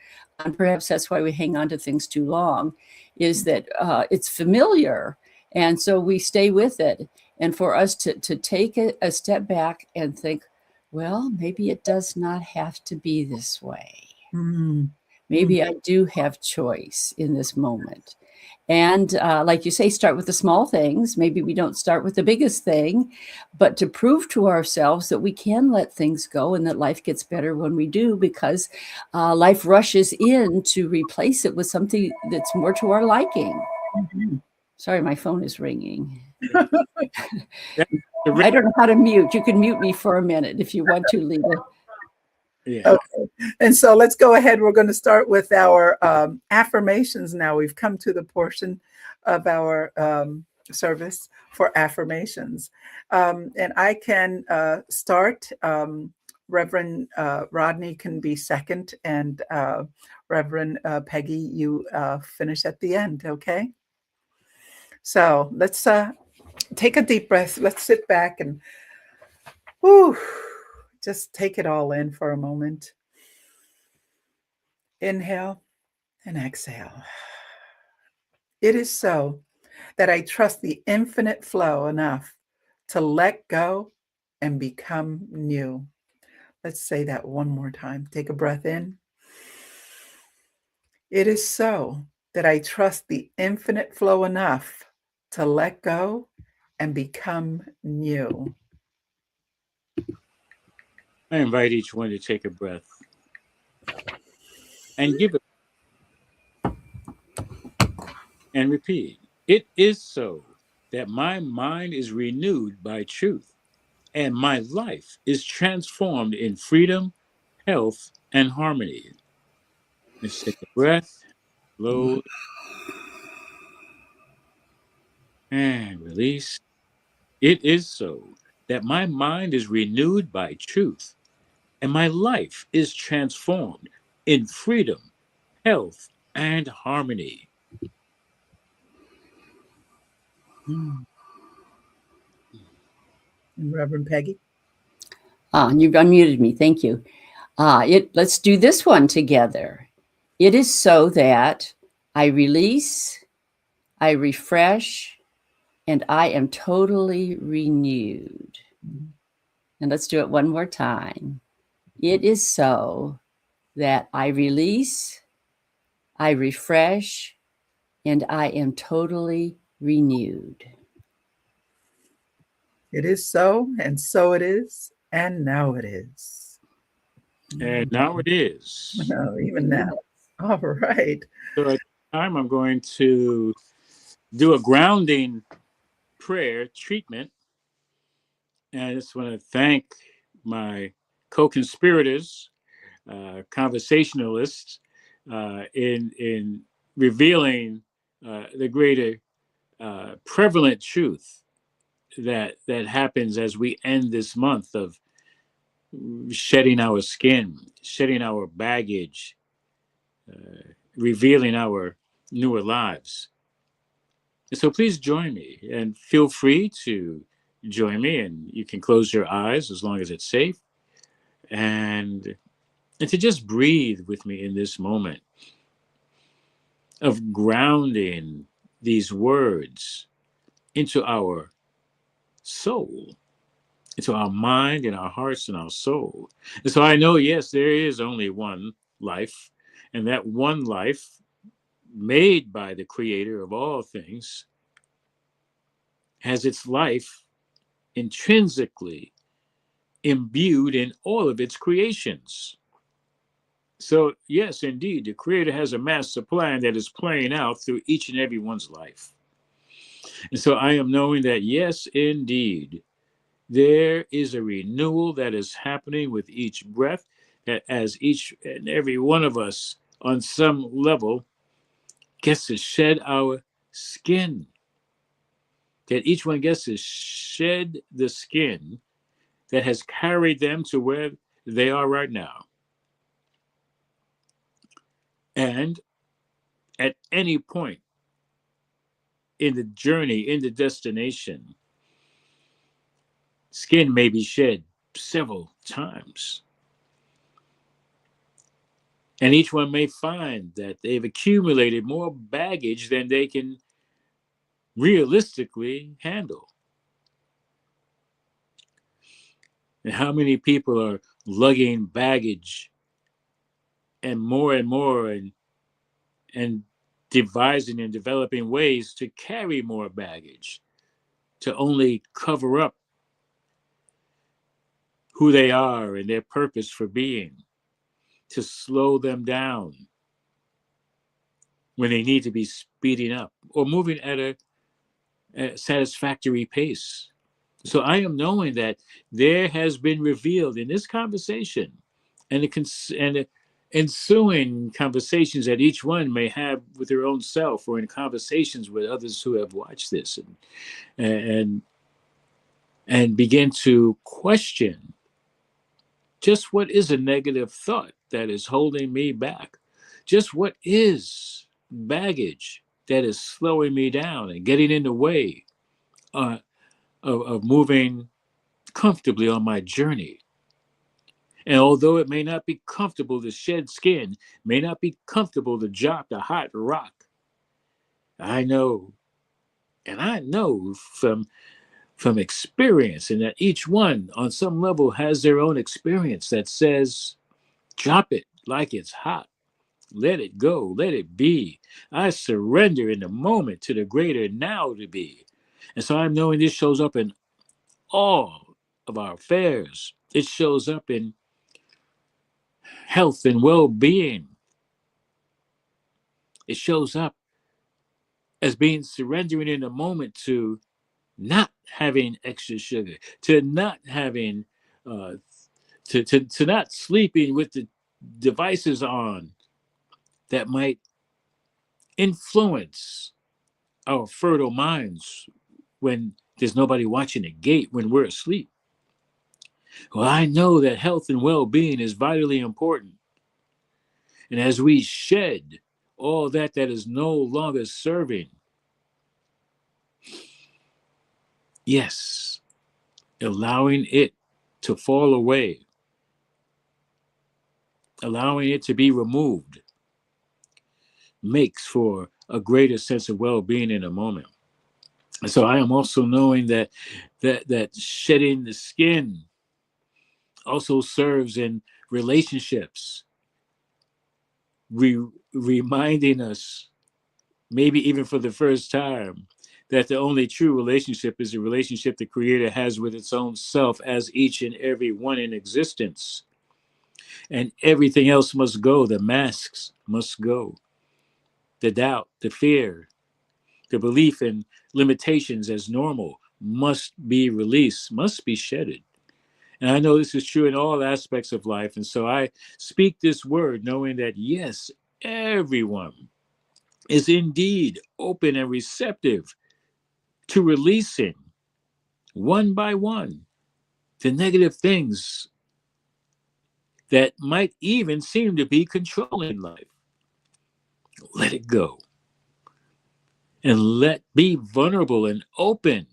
C: And perhaps that's why we hang on to things too long, is that it's familiar. And so we stay with it. And for us to take a step back and think, well, maybe it does not have to be this way. Maybe I do have choice in this moment. And like you say, start with the small things. Maybe we don't start with the biggest thing, but to prove to ourselves that we can let things go and that life gets better when we do, because life rushes in to replace it with something that's more to our liking. Sorry, my phone is ringing. I don't know how to mute. You can mute me for a minute if you want to, Leda.
D: Yeah.
A: Okay. And so let's go ahead. We're going to start with our affirmations now. We've come to the portion of our service for affirmations. And I can start. Reverend Rodney can be second, and Reverend Peggy, you finish at the end. Okay. So let's take a deep breath. Let's sit back and just take it all in for a moment. Inhale and exhale. It is so that I trust the infinite flow enough to let go and become new. Let's say that one more time. Take a breath in. It is so that I trust the infinite flow enough to let go and become new.
D: I invite each one to take a breath and give it and repeat. It is so that my mind is renewed by truth and my life is transformed in freedom, health, and harmony. Let's take a breath, slowly, and release. It is so that my mind is renewed by truth and my life is transformed in freedom, health, and harmony.
A: Reverend Peggy.
C: You've unmuted me. Thank you. Let's do this one together. It is so that I release, I refresh, and I am totally renewed. And let's do it one more time. It is so that I release, I refresh, and I am totally renewed.
A: It is so, and so it is, and now it is.
D: And now it is.
A: No, even now. All right.
D: So at this time, I'm going to do a grounding prayer treatment. And I just want to thank my co-conspirators, conversationalists, in revealing the greater prevalent truth that happens as we end this month of shedding our skin, shedding our baggage, revealing our newer lives. So please join me, and feel free to join me, and you can close your eyes as long as it's safe, and to just breathe with me in this moment of grounding these words into our soul, into our mind and our hearts and our soul. And so I know, yes, there is only one life, and that one life made by the creator of all things has its life intrinsically imbued in all of its creations. So yes, indeed, the creator has a master plan that is playing out through each and every one's life. And so I am knowing that, yes, indeed, there is a renewal that is happening with each breath, that as each and every one of us on some level gets to shed our skin, that each one gets to shed the skin that has carried them to where they are right now. And at any point in the journey, in the destination, skin may be shed several times. And each one may find that they've accumulated more baggage than they can realistically handle. And how many people are lugging baggage and more, and devising and developing ways to carry more baggage, to only cover up who they are and their purpose for being, to slow them down when they need to be speeding up or moving at a satisfactory pace. So I am knowing that there has been revealed in this conversation and the ensuing conversations that each one may have with their own self, or in conversations with others who have watched this, and begin to question just what is a negative thought that is holding me back, just what is baggage that is slowing me down and getting in the way of moving comfortably on my journey. And although it may not be comfortable to shed skin, may not be comfortable to drop the hot rock, I know, and I know from experience, and that each one on some level has their own experience that says, drop it like it's hot. Let it go. Let it be. I surrender in the moment to the greater now to be. And so I'm knowing this shows up in all of our affairs. It shows up in health and well-being. It shows up as being surrendering in the moment to not having extra sugar, to not having, to not sleeping with the devices on that might influence our fertile minds when there's nobody watching the gate when we're asleep. Well, I know that health and well-being is vitally important. And as we shed all that is no longer serving, yes, allowing it to fall away, allowing it to be removed, makes for a greater sense of well-being in a moment. And so I am also knowing that shedding the skin also serves in relationships, reminding us, maybe even for the first time, that the only true relationship is the relationship the Creator has with its own self as each and every one in existence. And everything else must go. The masks must go. The doubt, the fear, the belief in limitations as normal must be released, must be shedded. And I know this is true in all aspects of life. And so I speak this word knowing that, yes, everyone is indeed open and receptive to releasing one by one the negative things that might even seem to be controlling life. Let it go. And be vulnerable and open,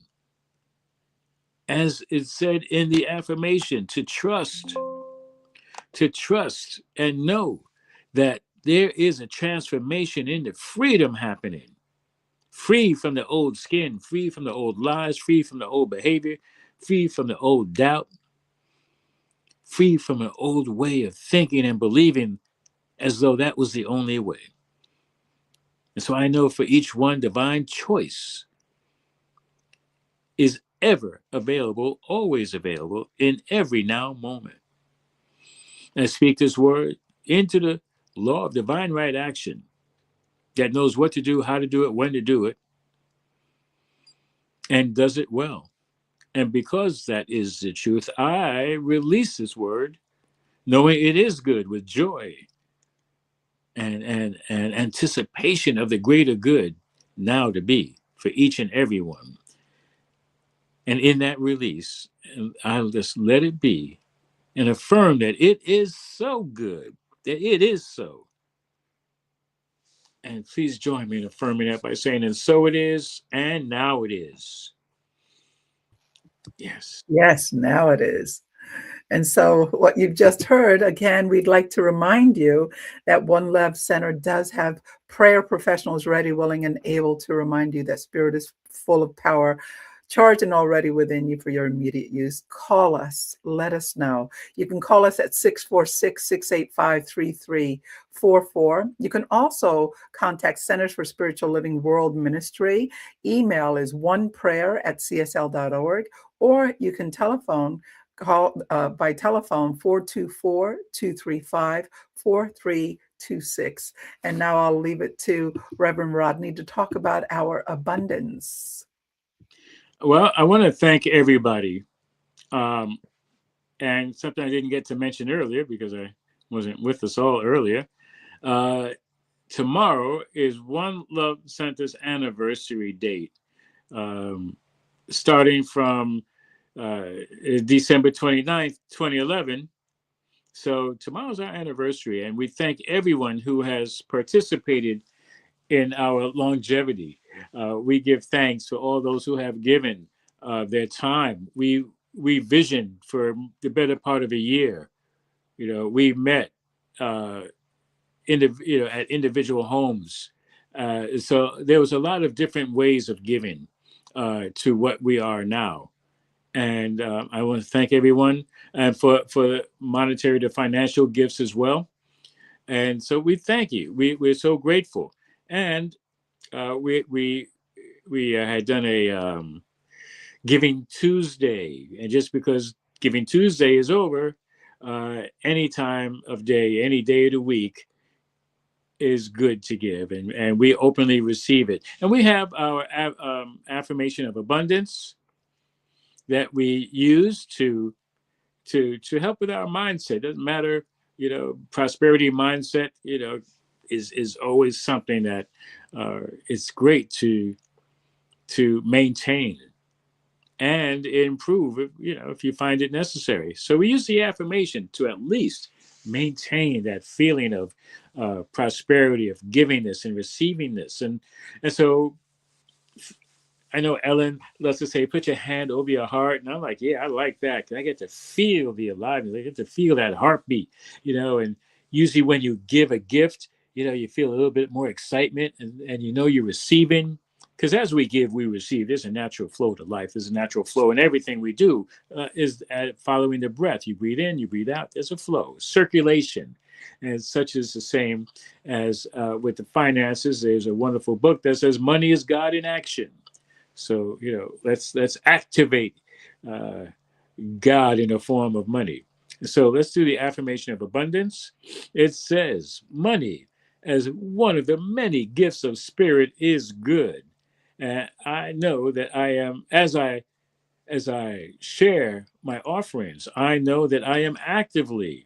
D: as it said in the affirmation, to trust and know that there is a transformation into freedom happening. Free from the old skin, free from the old lies, free from the old behavior, free from the old doubt, free from an old way of thinking and believing as though that was the only way. And so I know for each one, divine choice is ever available, always available in every now moment. And I speak this word into the law of divine right action that knows what to do, how to do it, when to do it, and does it well. And because that is the truth, I release this word knowing it is good with joy and anticipation of the greater good now to be for each and every one. And in that release, I'll just let it be and affirm that it is so good, that it is so. And please join me in affirming that by saying, and so it is, and now it is. Yes.
A: Yes, now it is. And so what you've just heard, again, we'd like to remind you that One Love Center does have prayer professionals ready, willing, and able to remind you that Spirit is full of power, charged and already within you for your immediate use. Call us. Let us know. You can call us at 646-685-3344. You can also contact Centers for Spiritual Living World Ministry. Email is oneprayer@csl.org, or you can call by telephone 424-235-4326. And now I'll leave it to Reverend Rodney to talk about our abundance.
D: Well, I want to thank everybody. And something I didn't get to mention earlier because I wasn't with us all earlier. Tomorrow is One Love Center's anniversary date, starting from December 29th, 2011. So tomorrow's our anniversary, and we thank everyone who has participated in our longevity. We give thanks for all those who have given their time. We visioned for the better part of a year. We met at individual homes. So there was a lot of different ways of giving to what we are now. And I want to thank everyone and for monetary to financial gifts as well. And so we thank you. We're so grateful. And we had done a Giving Tuesday, and just because Giving Tuesday is over, any time of day, any day of the week is good to give, and we openly receive it. And we have our affirmation of abundance that we use to help with our mindset. Doesn't matter, prosperity mindset, is always something that it's great to maintain and improve, if you find it necessary. So we use the affirmation to at least maintain that feeling of prosperity, of givingness and receiving-ness. And so I know Ellen loves to say, put your hand over your heart. And I'm like, yeah, I like that. Because I get to feel the aliveness. I get to feel that heartbeat, and usually when you give a gift, you feel a little bit more excitement and you're receiving. Because as we give, we receive. There's a natural flow to life. There's a natural flow. And everything we do is following the breath. You breathe in, you breathe out. There's a flow, circulation. And such is the same as with the finances. There's a wonderful book that says money is God in action. So, let's activate God in a form of money. So let's do the affirmation of abundance. It says, money as one of the many gifts of spirit is good. And I know that I am, as I share my offerings, I know that I am actively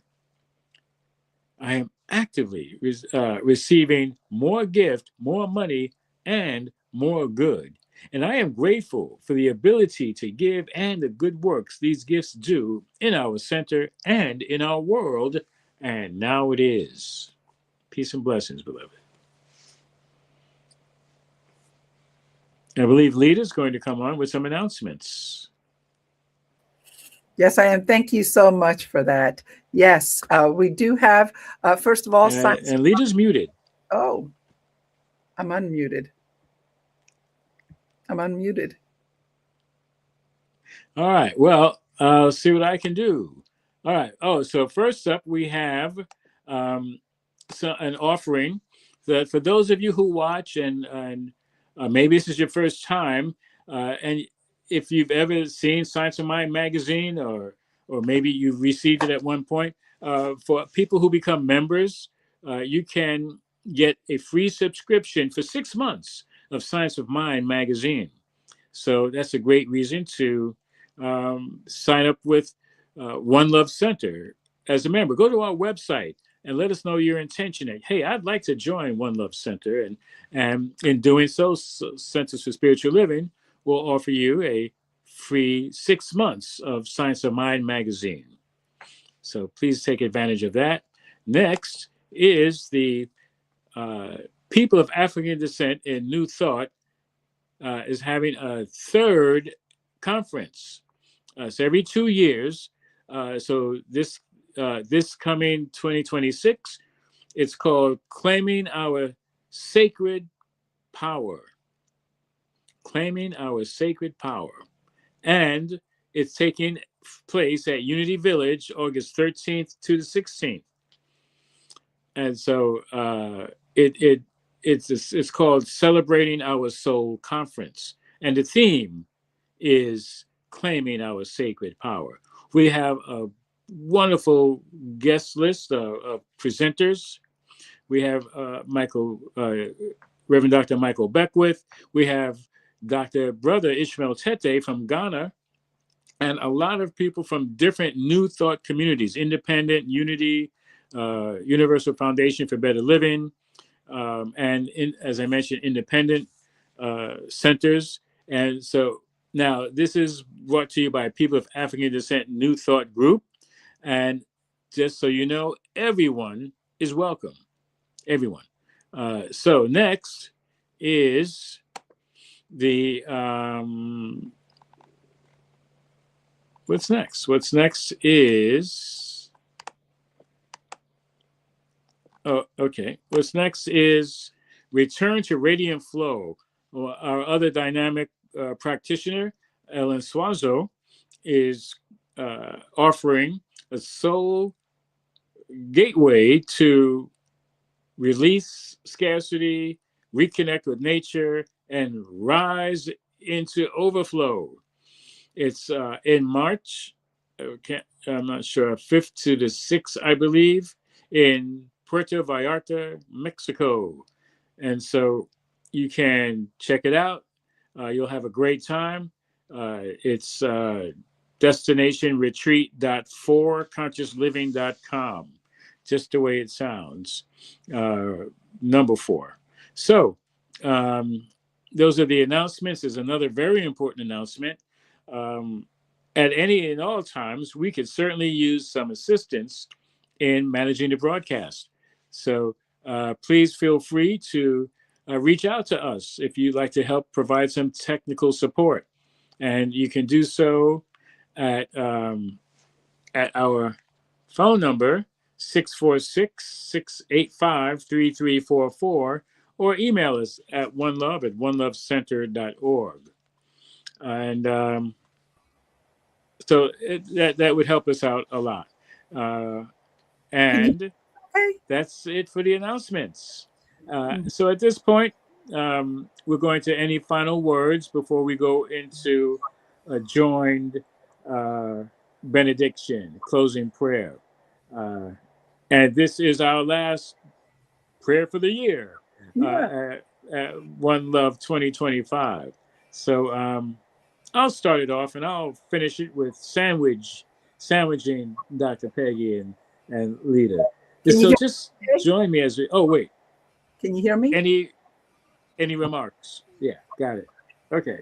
D: receiving more gift, more money, and more good. And I am grateful for the ability to give and the good works these gifts do in our center and in our world. And now it is. Peace and blessings, beloved. I believe Leda's going to come on with some announcements.
A: Yes, I am. Thank you so much for that. Yes, we do have, first of all,
D: And Leda's muted.
A: Oh, I'm unmuted.
D: All right. Well, I'll see what I can do. All right. Oh, so first up, we have an offering that for those of you who watch and maybe this is your first time, and if you've ever seen Science of Mind magazine or maybe you've received it at one point, for people who become members, you can get a free subscription for 6 months of Science of Mind magazine. So that's a great reason to sign up with One Love Center as a member. Go to our website and let us know your intention. Hey, I'd like to join One Love Center. And in doing so, Centers for Spiritual Living will offer you a free 6 months of Science of Mind magazine. So please take advantage of that. Next is the People of African Descent in New Thought is having a third conference. So every 2 years. So this coming 2026, it's called Claiming Our Sacred Power. Claiming Our Sacred Power. And it's taking place at Unity Village, August 13th to the 16th. And so it's called Celebrating Our Soul Conference. And the theme is Claiming Our Sacred Power. We have a wonderful guest list of presenters. We have Reverend Dr. Michael Beckwith. We have Dr. Brother Ishmael Tete from Ghana, and a lot of people from different New Thought communities, Independent, Unity, Universal Foundation for Better Living, and as I mentioned, independent centers. And so now this is brought to you by People of African Descent New Thought Group. And just so you know, everyone is welcome. Everyone. So next is the what's next? What's next is What's next is Return to Radiant Flow. Our other dynamic practitioner, Ellen Suazo, is offering a soul gateway to release scarcity, reconnect with nature, and rise into overflow. It's in March, I'm not sure, 5th to the 6th, I believe, in Puerto Vallarta, Mexico. And so you can check it out. You'll have a great time. It's destinationretreat.4consciousliving.com, just the way it sounds, number 4. So those are the announcements. There's another very important announcement. At any and all times, we could certainly use some assistance in managing the broadcast. So please feel free to reach out to us if you'd like to help provide some technical support. And you can do so at our phone number, 646-685-3344, or email us at onelovecenter.org. And so that would help us out a lot. And that's it for the announcements. So at this point, we're going to any final words before we go into a joined benediction, closing prayer. And this is our last prayer for the year, at One Love 2025. So I'll start it off and I'll finish it with sandwiching Dr. Peggy and Leda.
A: Can you
D: So
A: hear
D: just
A: me?
D: join me as we, oh, wait,
A: Can you hear me?
D: any remarks? Yeah, got it. Okay.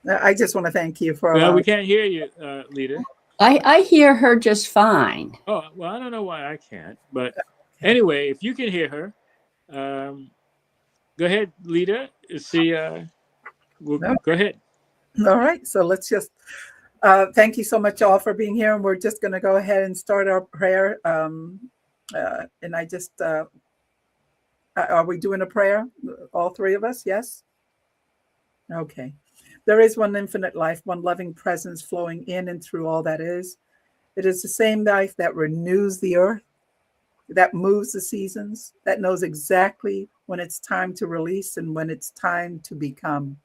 A: I just want to thank you for
D: Well, we
A: allowing.
D: can't hear you, Leda.
C: I hear her just fine.
D: Oh, well, I don't know why I can't. But anyway, if you can hear her, go ahead, Leda. See,
A: No?
D: go ahead.
A: All right. So let's just thank you so much all for being here. And we're just going to go ahead and start our prayer. And I just, are we doing a prayer? All three of us? Yes? Okay. There is one infinite life, one loving presence flowing in and through all that is. It is the same life that renews the earth, that moves the seasons, that knows exactly when it's time to release and when it's time to become.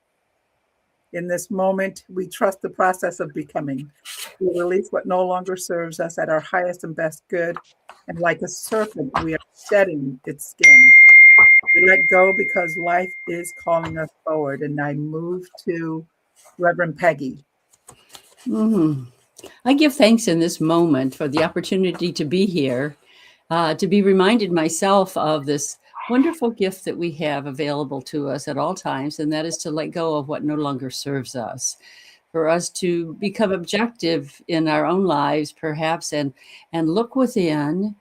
A: In this moment, we trust the process of becoming. We release what no longer serves us at our highest and best good. And like a serpent, we are shedding its skin. We let go because life is calling us forward. And I move to Reverend Peggy.
C: Mhm. I give thanks in this moment for the opportunity to be here, to be reminded myself of this wonderful gift that we have available to us at all times, and that is to let go of what no longer serves us, for us to become objective in our own lives, perhaps, and look within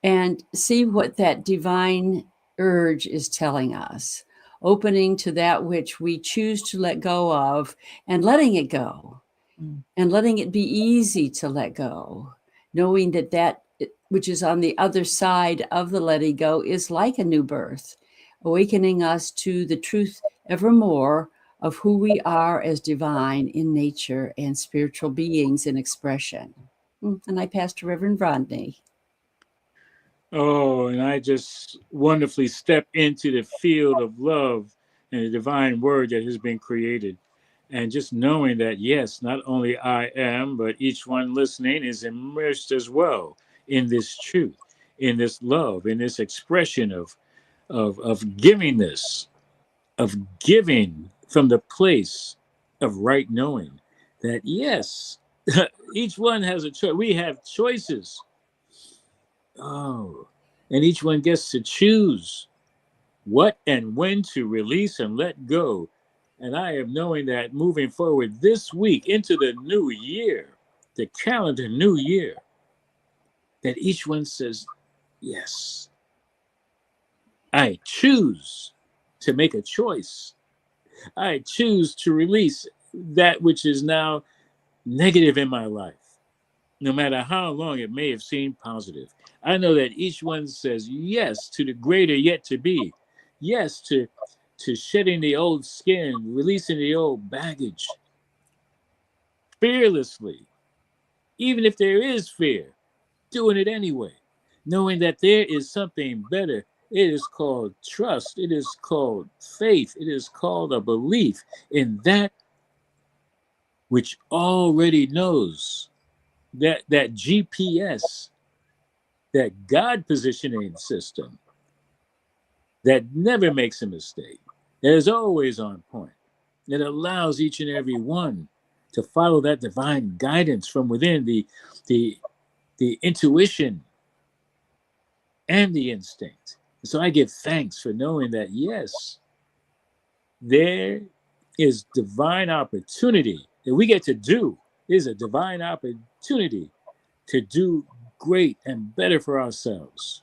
C: and see what that divine urge is telling us, opening to that which we choose to let go of and letting it go. And letting it be easy to let go, knowing that which is on the other side of the letting go is like a new birth, awakening us to the truth evermore of who we are as divine in nature and spiritual beings in expression. And I pass to Reverend Rodney.
D: Oh, and I just wonderfully step into the field of love and the divine word that has been created. And just knowing that, yes, not only I am, but each one listening is immersed as well in this truth, in this love, in this expression of givingness, of giving from the place of right knowing that, yes, each one has a choice. We have choices. Oh, and each one gets to choose what and when to release and let go. And I am knowing that moving forward this week into the new year, the calendar new year, that each one says, yes, I choose to make a choice. I choose to release that which is now negative in my life, no matter how long it may have seemed positive. I know that each one says yes to the greater yet to be, yes to shedding the old skin, releasing the old baggage, fearlessly, even if there is fear, doing it anyway, knowing that there is something better. It is called trust. It is called faith. It is called a belief in that which already knows, that GPS, that God positioning system that never makes a mistake, that is always on point, that allows each and every one to follow that divine guidance from within, the intuition and the instinct. So I give thanks for knowing that, yes, there is divine opportunity that we get to do. Is a divine opportunity to do great and better for ourselves.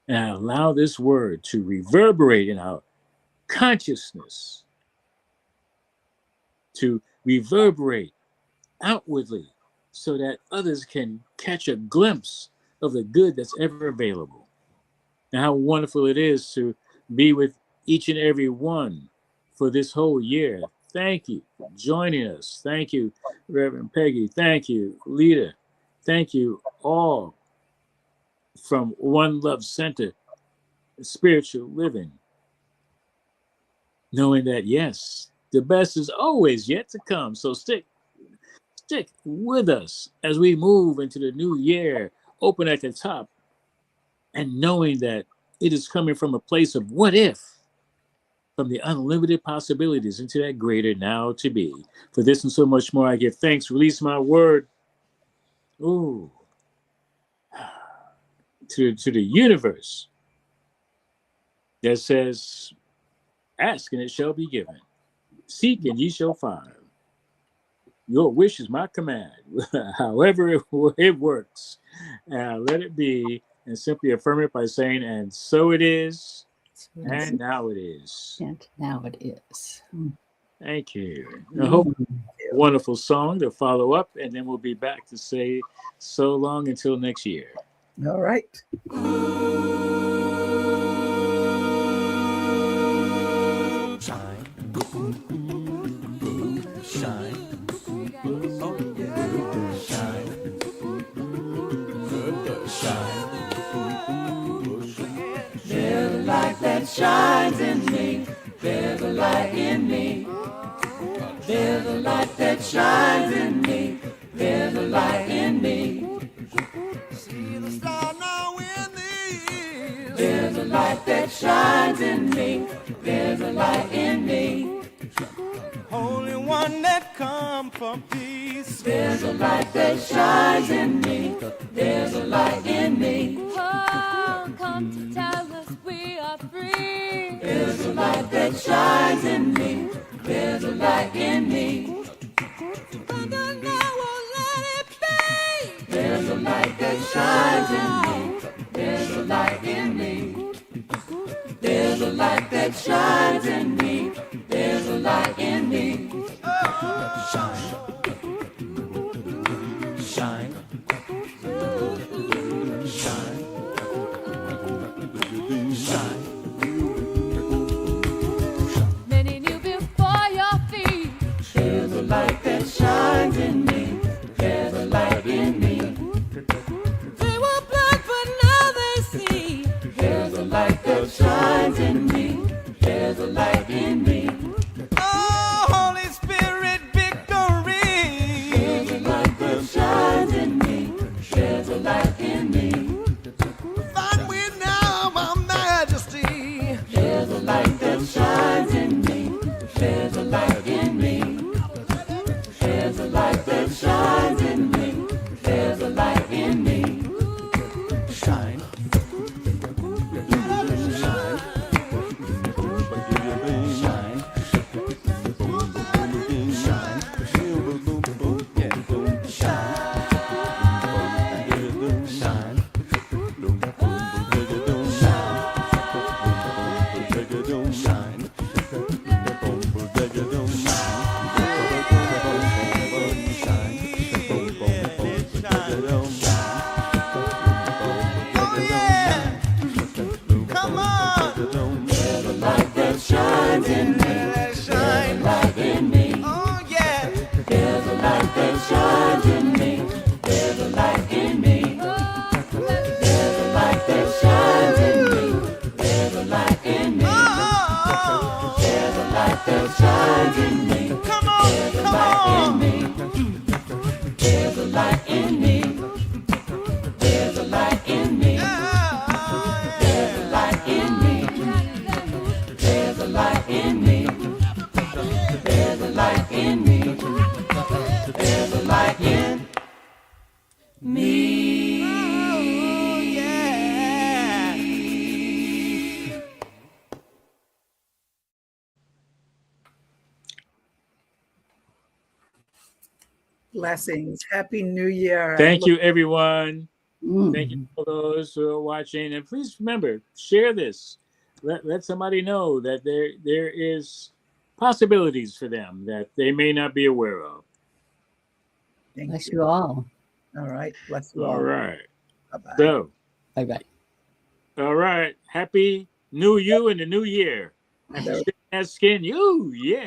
D: And I allow this word to reverberate in our consciousness, to reverberate outwardly so that others can catch a glimpse of the good that's ever available. And how wonderful it is to be with each and every one for this whole year. Thank you for joining us. Thank you, Reverend Peggy. Thank you, Leda. Thank you all from One Love Center, Spiritual Living. knowing that, yes, the best is always yet to come. So stick with us as we move into the new year, open at the top, and knowing that it is coming from a place of what if, from the unlimited possibilities into that greater now to be. For this and so much more, I give thanks, release my word, ooh, to the universe that says, ask and it shall be given. Seek and ye shall find. Your wish is my command. However it works, let it be, and simply affirm it by saying, and so it is, and now it is.
C: And now it is.
D: Thank you. I hope a wonderful song to follow up, and then we'll be back to say so long until next year.
A: All right.
B: Shine, shine, oh yeah, shine, shine. There's a light that shines in me. There's a light in me. There's a light that shines in me. There's a light in me. See the star now in thee. There's a light that shines in me. There's a light in me. Holy One that come from peace. There's a light that shines in me. There's a light in me.
E: Oh, come to tell us we are free.
B: There's a light that shines in me. There's a light in me.
E: But the night won't let it be.
B: There's a light that shines in me. There's a light in me. There's a light that shines in me. There's a light in me. Oh. Shine. Shine. Shine. Shine.
E: Many knew before your feet.
B: There's a light that shines in me. There's a light in me.
E: They were blind, but now they see.
B: There's a light that shines in me. There's a light in me. Oh, Holy Spirit, victory. There's a light that shines in me. There's a light in me. Find we now, my majesty. There's a light that shines in me. There's a light in me. There's a light that shines in me. There's a light in me. Shine. Shine. Shine. Shine. Shines in me. There's a light in me. Oh yeah. There's a light that shines in me. There's a light in me. There's a light that shines in me. There's a light in me. There's a light that shines in me. Come on, there's a light in me. There's a light in me. There's a light in me. There's a light in me. There's a light in me. There's a light in me. There's a light in me. Oh, yeah.
A: Blessings. Happy New Year.
D: Thank you, everyone.
C: Mm.
D: Thank you for those who are watching. And please remember, share this. Let somebody know that there is possibilities for them that they may not be aware of.
A: Thank
C: Bless
A: you.
C: you all.
A: All right. Bless you all.
D: All right.
A: Bye-bye.
D: So,
C: Bye-bye.
D: all right. Happy New You in the new year. And that skin, you, yeah.